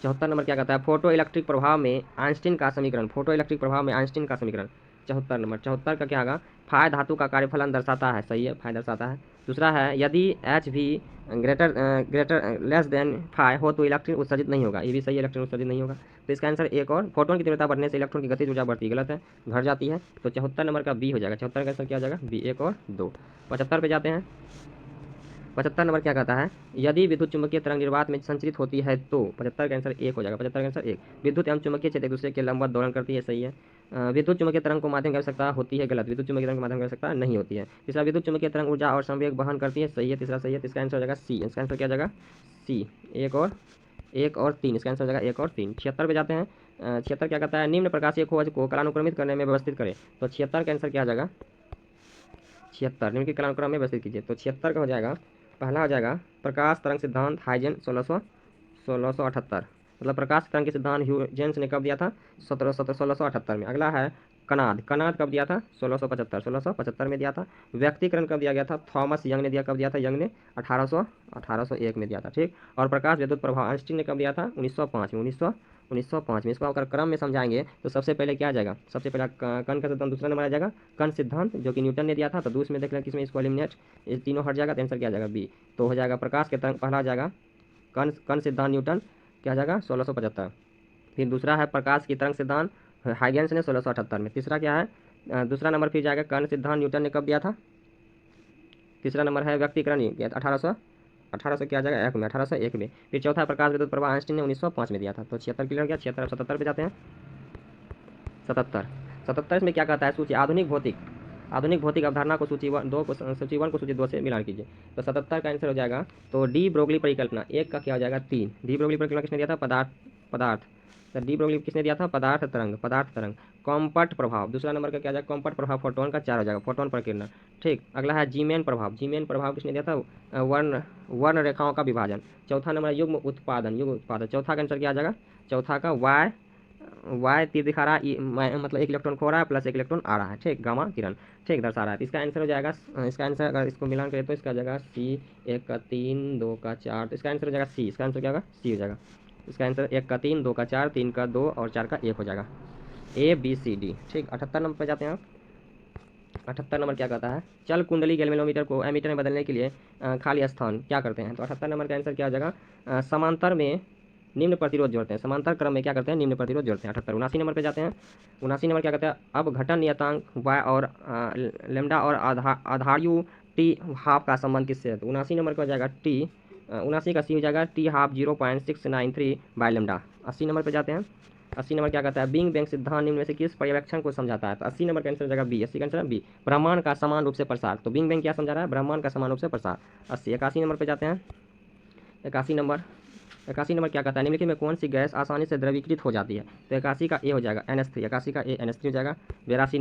74 नंबर क्या कहता है? फोटो इलेक्ट्रिक प्रभाव में आइंस्टीन का समीकरण। फोटो इलेक्ट्रिक प्रभाव में आइंस्टीन का समीकरण। 74 नंबर। 74 का क्या होगा? फाय धातु का कार्यफलन दर्शाता है। सही है, फाय दर्शाता है। दूसरा है यदि एच भी ग्रेटर लेस देन फाय हो तो इलेक्ट्रॉन उत्सर्जित नहीं होगा। ये भी सही है, इलेक्ट्रॉन उत्सर्जित नहीं होगा। तो इसका आंसर 1 और फोटोन की तीव्रता बढ़ने से इलेक्ट्रॉन की गतिज ऊर्जा बढ़ती है। गलत है, घट जाती है। तो 74 नंबर का बी हो जाएगा। 74 का आंसर क्या हो जाएगा? बी। 1 और 2। 75 पे जाते हैं। 75 नंबर क्या कहता है? यदि विद्युत चुम्बकीय तरंग निर्वात में संचरित होती है तो 75 का आंसर 1 हो जाएगा। 75 का आंसर 1। विद्युत एवं चुम्बकीय क्षेत्र एक दूसरे के लंबवत दोलन करती है। सही है। विद्युत चुम्बकीय तरंग को माध्यम की आवश्यकता होती है। गलत, विद्युत चुम्बकीय तरंग को माध्यम की आवश्यकता नहीं होती है। तीसरा, विद्युत चुम्बकीय तरंग ऊर्जा और संवेग वहन करती है। सही है, तीसरा सही है। तो इसका आंसर हो जाएगा सी। इसका आंसर क्या हो जाएगा? सी। 1 और 3। इसका आंसर हो जाएगा 1 और 3। 76 पे जाते हैं। 76 क्या कहता है? निम्न प्रकाशीय खोज को कालानुक्रमित करने में व्यवस्थित करें। तो 76 का आंसर क्या हो जाएगा? 76 निम्न के कालानुक्रम में व्यवस्थित कीजिए। तो 76 का हो जाएगा, पहला हो जाएगा प्रकाश तरंग सिद्धांत हाइजेन 1678। मतलब प्रकाश तरंग के सिद्धांत ह्यूजेंस ने कब दिया था? 1678 में। अगला है कनाद कब दिया था? 1675 में दिया था। व्यक्तिकरण कब दिया गया था? थॉमस यंग ने दिया। कब दिया था? यंग ने 1801 में दिया था। ठीक, और प्रकाश विद्युत प्रभाव आइंस्टीन ने कब दिया था? 1905 में। 1905 में। इसको अगर क्रम में समझाएंगे तो सबसे पहले क्या आ जाएगा? सबसे पहला कण का सिद्धांत दूसरा नंबर आ जाएगा, कण सिद्धांत जो कि न्यूटन ने दिया था। तो दूसरे में देख लें किसमें इसको एलिमिनेट, ये तीनों हट जाएगा तो आंसर क्या आ जाएगा? बी। तो हो जाएगा प्रकाश के तरंग, पहला आ जाएगा कण सिद्धांत न्यूटन, क्या आ जाएगा? 1675। फिर दूसरा है प्रकाश की तरंग सिद्धांत हाइगेंस ने 1678 में। तीसरा क्या है? दूसरा नंबर फिर जाएगा कण सिद्धांत न्यूटन ने कब दिया था? तीसरा नंबर है व्यक्तिकरण 1800 क्या आ जाएगा? 1 में, 1801 में। फिर चौथा प्रकाश विद्युत प्रवाह आइंस्टीन ने 1905 में दिया था। तो 76 क्लियर हो गया। 76 77 पे जाते हैं। 77 में क्या कहता है? सूची आधुनिक भौतिक अवधारणा को सूची 1 2 को सूची 1 को सूची 2 से मिलान कीजिए। तो 77 का आंसर हो जाएगा तो डी ब्रोगली परिकल्पना, एक का क्या हो जाएगा 3। डी ब्रोगली परिकल्पना किसने दिया था? पदार्थ। तो डी ब्रोगली किसने दिया था? पदार्थ तरंग। कॉम्पैक्ट प्रभाव, दूसरा नंबर का क्या जाएगा? कॉम्पैक्ट प्रभाव फोटोन का 4 हो जाएगा, फोटोन प्रकीर्णन। ठीक, अगला है जीमेन प्रभाव। जीमेन प्रभाव किसने दिया था? वर्ण रेखाओं का विभाजन। चौथा नंबर युग्म उत्पादन। चौथा का आंसर क्या आ जाएगा? चौथा का वाई तीर दिखा रहा है, मतलब एक इलेक्ट्रॉन खो रहा है प्लस एक इलेक्ट्रॉन आ रहा है। ठीक, गामा किरण ठीक दर्शा रहा है। तो इसका आंसर हो जाएगा, इसका आंसर अगर इसको मिलान करें तो इसका हो जाएगा सी, 1 का 3 2 का 4। तो इसका आंसर हो जाएगा सी। इसका आंसर क्या होगा? सी हो जाएगा। इसका आंसर 1 का 3 2 का 4 3 का 2 और 4 का 1 हो जाएगा। ABCD। ठीक, 78 नंबर पर जाते हैं आप। 78 नंबर क्या कहता है? चल कुंडली गैल्वेनोमीटर को एमीटर में बदलने के लिए खाली स्थान क्या करते हैं? तो 78 नंबर का आंसर क्या हो जाएगा? समांतर में निम्न प्रतिरोध जोड़ते हैं। समांतर क्रम में क्या करते हैं? निम्न प्रतिरोध जोड़ते हैं। 78 79 नंबर पे जाते हैं। 79 नंबर क्या कहते हैं? अब घटन नियतांक y और लेमडा और आधारयु टी हाफ का संबंध किससे है? तो 79 नंबर का हो जाएगा टी, 79 का सी हो जाएगा T half 0.693 by lambda. 80 number पे जाते हैं। 80 नंबर क्या कहता है? बिग बैंग सिद्धांत निम्न में से किस पर्यवेक्षण को समझाता है? तो 80 नंबर का आंसर हो जाएगा बी। 80 का आंसर बी, ब्रह्मांड का समान रूप से प्रसार। तो बिग बैंग क्या समझा रहा है? ब्रह्मांड का समान रूप से प्रसार। 80 81 नंबर पे जाते हैं। 81 नंबर क्या कहता है? निम्नलिखित में कौन सी गैस आसानी से द्रवीकृत हो जाती है? तो 81 का ए हो जाएगा NH3। 81 का ए NH3 हो जाएगा। 82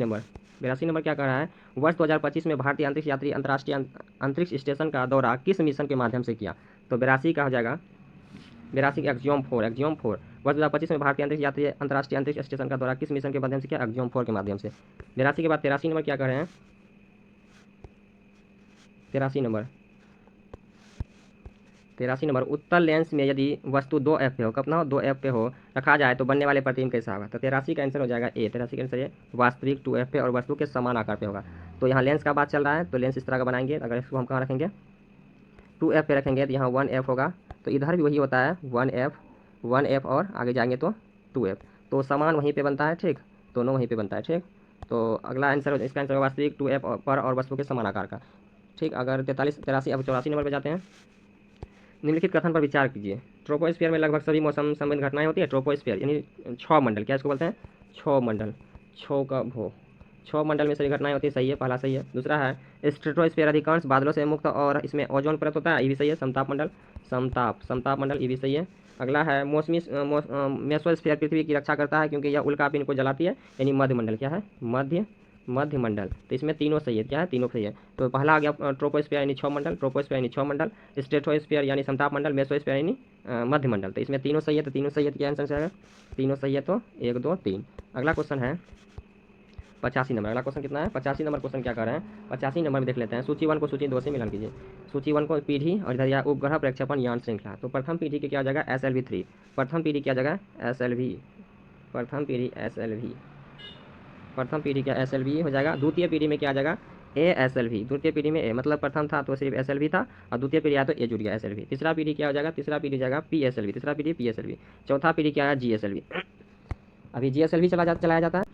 नंबर क्या कह रहा है? वर्ष 2025 में भारतीय अंतरिक्ष यात्री अंतर्राष्ट्रीय अंतरिक्ष स्टेशन का दौरा किस मिशन के माध्यम से किया? तो 82 का हो जाएगा 82 एक्जियोम 4। वर्ष 2025 में भारतीय अंतरिक्ष यात्री अंतर्राष्ट्रीय अंतरिक्ष स्टेशन का दौरा किस मिशन के माध्यम से किया? एक्जियोम 4 के माध्यम से। 82 के बाद 83 नंबर क्या कह रहे हैं? 83 नंबर उत्तल लेंस में यदि वस्तु 2F पे हो, कितना 2F पे हो रखा जाए तो बनने वाले प्रतिबिंब कैसा होगा? तो 83 का आंसर हो जाएगा ए। 83 का आंसर ये वास्तविक 2F पे और वस्तु के समान आकार पे होगा। तो यहाँ लेंस का बात चल रहा है तो लेंस इस तरह का बनाएंगे। अगर इसको हम कहाँ रखेंगे? 2F पे रखेंगे तो यहाँ 1F होगा। तो इधर भी वही होता है 1F और आगे जाएंगे तो 2F। तो समान वहीं पे बनता है। ठीक, दोनों वहीं पे बनता है। ठीक, तो अगला आंसर इसका आंसर वास्तविक 2F पर और वस्तु के समान आकार का। ठीक, अगर 83 अब 84 नंबर पर जाते हैं। निम्नलिखित कथन पर विचार कीजिए। ट्रोपोस्फीयर में लगभग सभी मौसम संबंधित घटनाएं होती है। ट्रोपोस्फीयर यानी 6 मंडल, क्या इसको बोलते हैं? 6 मंडल। 6 मंडल में सभी घटनाएं होती है। सही है, पहला सही है। दूसरा है स्ट्रेटोस्फीयर अधिकांश बादलों से मुक्त और इसमें ओजोन परत होता है। ये भी सही है। समताप मंडल ये भी सही है। अगला है मौसमी मेसोस्फीयर पृथ्वी की रक्षा करता है क्योंकि यह उल्कापिंड को जलाती है। यानी मध्य मंडल क्या है? मध्य मंडल। तो इसमें तीनों सही है। क्या है? तीनों सही है। तो पहला आ गया ट्रोपोस्फीयर यानी 6 मंडल, स्ट्रेटोस्फीयर यानी समताप मंडल, मेसोस्फीयर यानी मध्य मंडल। तो इसमें तीनों सही है। तो तीनों सही है तो क्या आंसर है? तीनों सही है तो 1 2 3। अगला क्वेश्चन है 85 नंबर। अगला क्वेश्चन कितना है? 85 नंबर क्वेश्चन क्या कर रहे हैं? 85 नंबर में देख लेते हैं। सूची 1 को सूची 2 से मिलान कीजिए। सूची 1 को पीढ़ी और इधर या उपग्रह प्रक्षेपण यान श्रृंखला। तो प्रथम पीढ़ी की क्या जगह? SLV 3। प्रथम पीढ़ी क्या जगह? SLV। प्रथम पीढ़ी क्या SLV हो जाएगा। द्वितीय पीढ़ी में क्या जाएगा? ASLV। द्वितीय पीढ़ी में ए, मतलब प्रथम था तो सिर्फ SLV था और द्वितीय पीढ़ी आया तो ए जुड़ गया SLV। तीसरा पीढ़ी क्या हो जाएगा? तीसरा पीढ़ी जाएगा PSLV। तीसरा पीढ़ी PSLV। चौथा पीढ़ी क्या है? GSLV। अभी GSLV चलाया जाता है।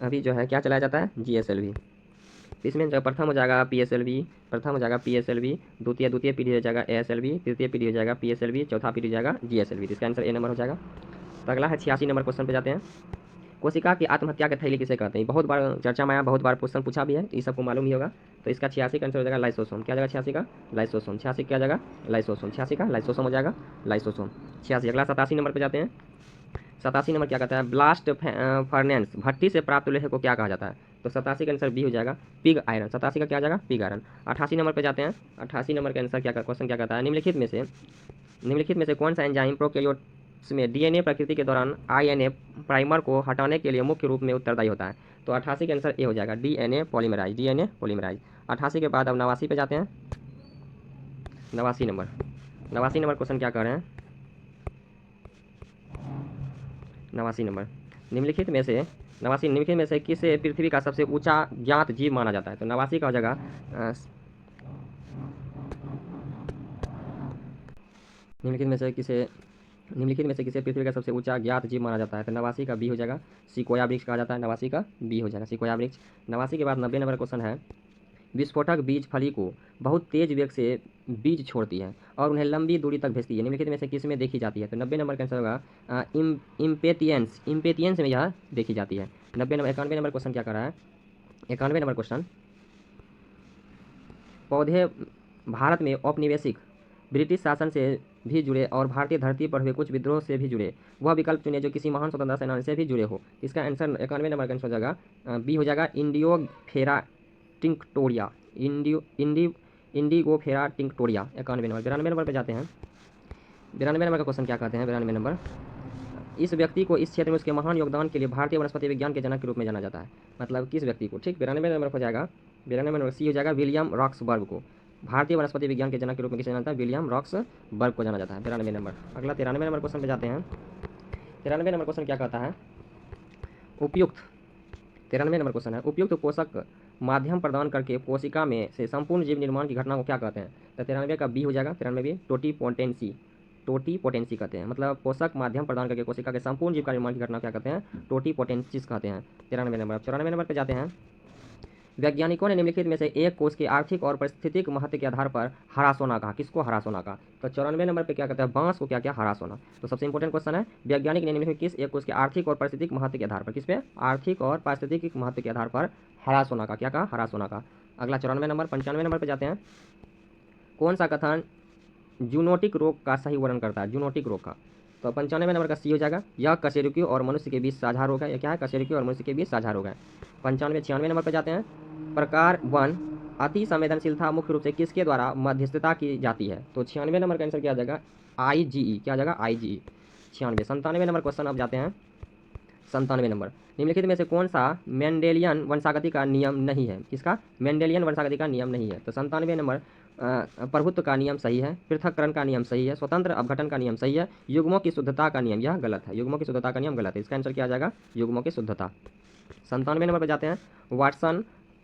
अभी जो है क्या चलाया जाता है? GSLV। इसमें जो प्रथम हो जाएगा PSLV, द्वितीय पीढ़ी हो जाएगा ASLV, तृतीय पीढ़ी हो जाएगा PSLV, चौथा पीढ़ी हो जाएगा GSLV। इसका आंसर ए नंबर हो जाएगा। तो अगला है 86 नंबर क्वेश्चन पे जाते हैं। कोशिका की आत्महत्या के थैली किसे कहते हैं? बहुत बार चर्चा में आया, बहुत बार क्वेश्चन पूछा भी है, ये सबको मालूम ही होगा। तो इसका 86 का आंसर हो जाएगा लाइसोसोम। क्या जाएगा 86 का? लाइसोसोम। 86 क्या जाएगा? लाइसोसोम। 86 का लाइसोसोम हो जाएगा, लाइसोसोम 86। अगला 87 नंबर पर जाते हैं। 87 नंबर क्या कहता है? ब्लास्ट फर्नेंस भट्टी से प्राप्त लोहे को क्या कहा जाता है? तो 87 का आंसर बी हो जाएगा, पिग आयरन। 87 का क्या जाएगा? Pig iron. 88 नंबर पर जाते हैं। 88 नंबर का आंसर क्या क्वेश्चन क्या कहता है? निम्नलिखित में से कौन सा एंजाइम प्रोकैरियोट्स में DNA प्रकृति के दौरान RNA प्राइमर को हटाने के लिए मुख्य रूप में उत्तरदायी होता है? तो 88 का आंसर ए हो जाएगा, DNA पॉलीमराइज। 88 के बाद अब 89 पे जाते हैं। 89 नंबर क्वेश्चन क्या कर रहे हैं? 89 नंबर निम्नलिखित में से किसे पृथ्वी का सबसे ऊंचा ज्ञात जीव माना जाता है? तो 89 का हो जाएगा निम्नलिखित में से किसे पृथ्वी का सबसे ऊंचा ज्ञात जीव माना जाता है? तो 89 का बी हो जाएगा, सिकोया वृक्ष कहा जाता है। 89 का बी हो जाएगा, सिकोया वृक्ष। 89 के बाद 90 नंबर क्वेश्चन है। विस्फोटक बीज फली को बहुत तेज वेग से बीज छोड़ती है और उन्हें लंबी दूरी तक भेजती है। निम्नलिखित में से किस में देखी जाती है? तो 90 नंबर का आंसर होगा इम्पेतियंस में यह देखी जाती है। 91 नंबर क्वेश्चन क्या कर रहा है? 91 नंबर क्वेश्चन, पौधे भारत में औपनिवेशिक ब्रिटिश शासन से भी जुड़े और भारतीय धरती पर हुए कुछ विद्रोह से भी जुड़े, वह विकल्प चुने जो किसी महान स्वतंत्रता सेनानी से भी जुड़े हो। इसका आंसर 91 नंबर का आंसर हो जाएगा बी हो जाएगा, indigofera tinctoria. Indigofera tinctoria 91 number. 92 number पर जाते हैं। 92 नंबर का क्वेश्चन क्या कहते हैं? 92 नंबर, इस व्यक्ति को इस क्षेत्र में उसके महान योगदान के लिए भारतीय वनस्पति विज्ञान के जनक के रूप में जाना जाता है। मतलब किस व्यक्ति को? ठीक, 92 नंबर हो जाएगा, 92 नंबर सी हो जाएगा, विलियम रॉक्सबर्ग को भारतीय वनस्पति विज्ञान के जनक के रूप में किसे जाना जाता है? विलियम रॉक्सबर्ग को जाना जाता है। 92 नंबर। अगला 93 नंबर क्वेश्चन पे जाते हैं। 93 नंबर क्वेश्चन क्या कहता है? उपयुक्त 93 नंबर क्वेश्चन है, उपयुक्त पोषक माध्यम प्रदान करके कोशिका में से संपूर्ण जीव निर्माण की घटना को क्या कहते हैं? तो 93 का बी हो जाएगा, 93 बी टोटीपोटेंसी। टोटीपोटेंसी कहते हैं, मतलब पोषक माध्यम प्रदान करके कोशिका के संपूर्ण जीव का निर्माण की घटना क्या कहते हैं? टोटीपोटेंसिस कहते हैं। 93 नंबर। 94 नंबर पर जाते हैं। वैज्ञानिकों ने निम्नलिखित में से एक कोष के आर्थिक और पारिस्थितिक महत्व के आधार पर हरा सोना कहा। किसको हरा सोना कहा? तो 94 नंबर पे क्या कहता है? बांस को क्या क्या? हरा सोना। तो सबसे इंपॉर्टेंट क्वेश्चन है, वैज्ञानिक ने निम्नलिखित किस एक कोष के आर्थिक और पारिस्थितिक महत्व के आधार पर, किस पे? आर्थिक और पारिस्थितिक महत्व के आधार पर हरा सोना का क्या कहा? हरा सोना का। अगला 94 नंबर। 95 नंबर पर जाते हैं। कौन सा कथन जूनोटिक रोग का सही वर्णन करता है? जूनोटिक रोग का। तो 95 नंबर का सी हो जाएगा, यह कशेरुकी और मनुष्य के बीच साझा रोग है। यह क्या है? कशेरुकी और मनुष्य के बीच साझा रोग है। 96 नंबर पर जाते हैं। प्रकार 1 अति संवेदनशीलता मुख्य रूप से किसके द्वारा मध्यस्थता की जाती है? तो 96 नंबर का आंसर क्या आ जाएगा? IgE। क्या आ जाएगा? IgE। 96। 97 नंबर क्वेश्चन अब जाते हैं। 97 नंबर, निम्नलिखित में से कौन सा मेंडेलियन वंशागति का नियम नहीं है? किसका? मेंडेलियन वंशागति का नियम नहीं है। तो 97 नंबर, प्रभुत्व का नियम सही है, पृथक्करण का नियम सही है, स्वतंत्र अपघटन का नियम सही है, युग्मों की शुद्धता का नियम यह गलत है। युग्मों की शुद्धता का नियम गलत है। इसका आंसर क्या आ जाएगा? युग्मों की शुद्धता। 97 नंबर पर जाते हैं।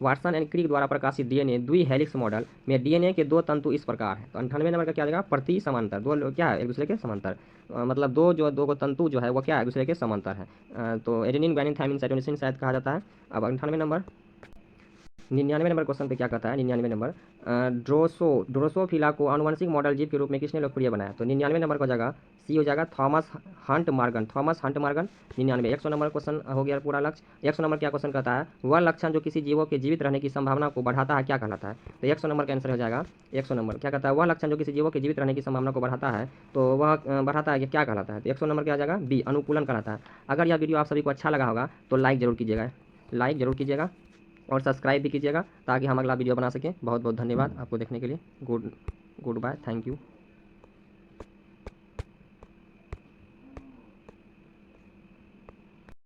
वाटसन एंड क्रिक द्वारा प्रकाशित डीएनए द्विहेलिक्स मॉडल में डीएनए के दो तंतु इस प्रकार है। तो 98 नंबर का क्या आ जाएगा? प्रति समांतर। दो क्या है? एक दूसरे के समांतर। मतलब दो को तंतु जो है वो क्या है? एक दूसरे के समांतर है। तो एडेनिन ग्वानिन थायमिन साइटोसिन शायद कहा जाता है। अब 98 नंबर, 99 नंबर क्वेश्चन पे क्या कहता है? 99 नंबर, ड्रोसोफिला को आनुवंशिक मॉडल जीव के रूप में किसने लोकप्रिय बनाया? तो 99 नंबर को हो जाएगा सी हो जाएगा, Thomas Hunt Morgan. 99। 100 number question हो गया पूरा लक्ष्य। 100 नंबर क्या क्वेश्चन कहता है? वह लक्षण जो किसी जीवों के जीवित रहने की संभावना को बढ़ाता है क्या कहलाता है? तो 100 नंबर का आंसर हो जाएगा, 100 नंबर क्या कहता है? वह लक्षण जो किसी जीवों के जीवित रहने की संभावना को बढ़ाता है, तो वह बढ़ाता है क्या कहलाता है? तो 100 नंबर क्या आ जाएगा? बी अनुकूलन कहलाता है। अगर यह वीडियो आप सभी को अच्छा लगा होगा तो लाइक जरूर कीजिएगा और सब्सक्राइब भी कीजिएगा ताकि हम अगला वीडियो बना सकें। बहुत बहुत धन्यवाद आपको देखने के लिए। Goodbye, thank you.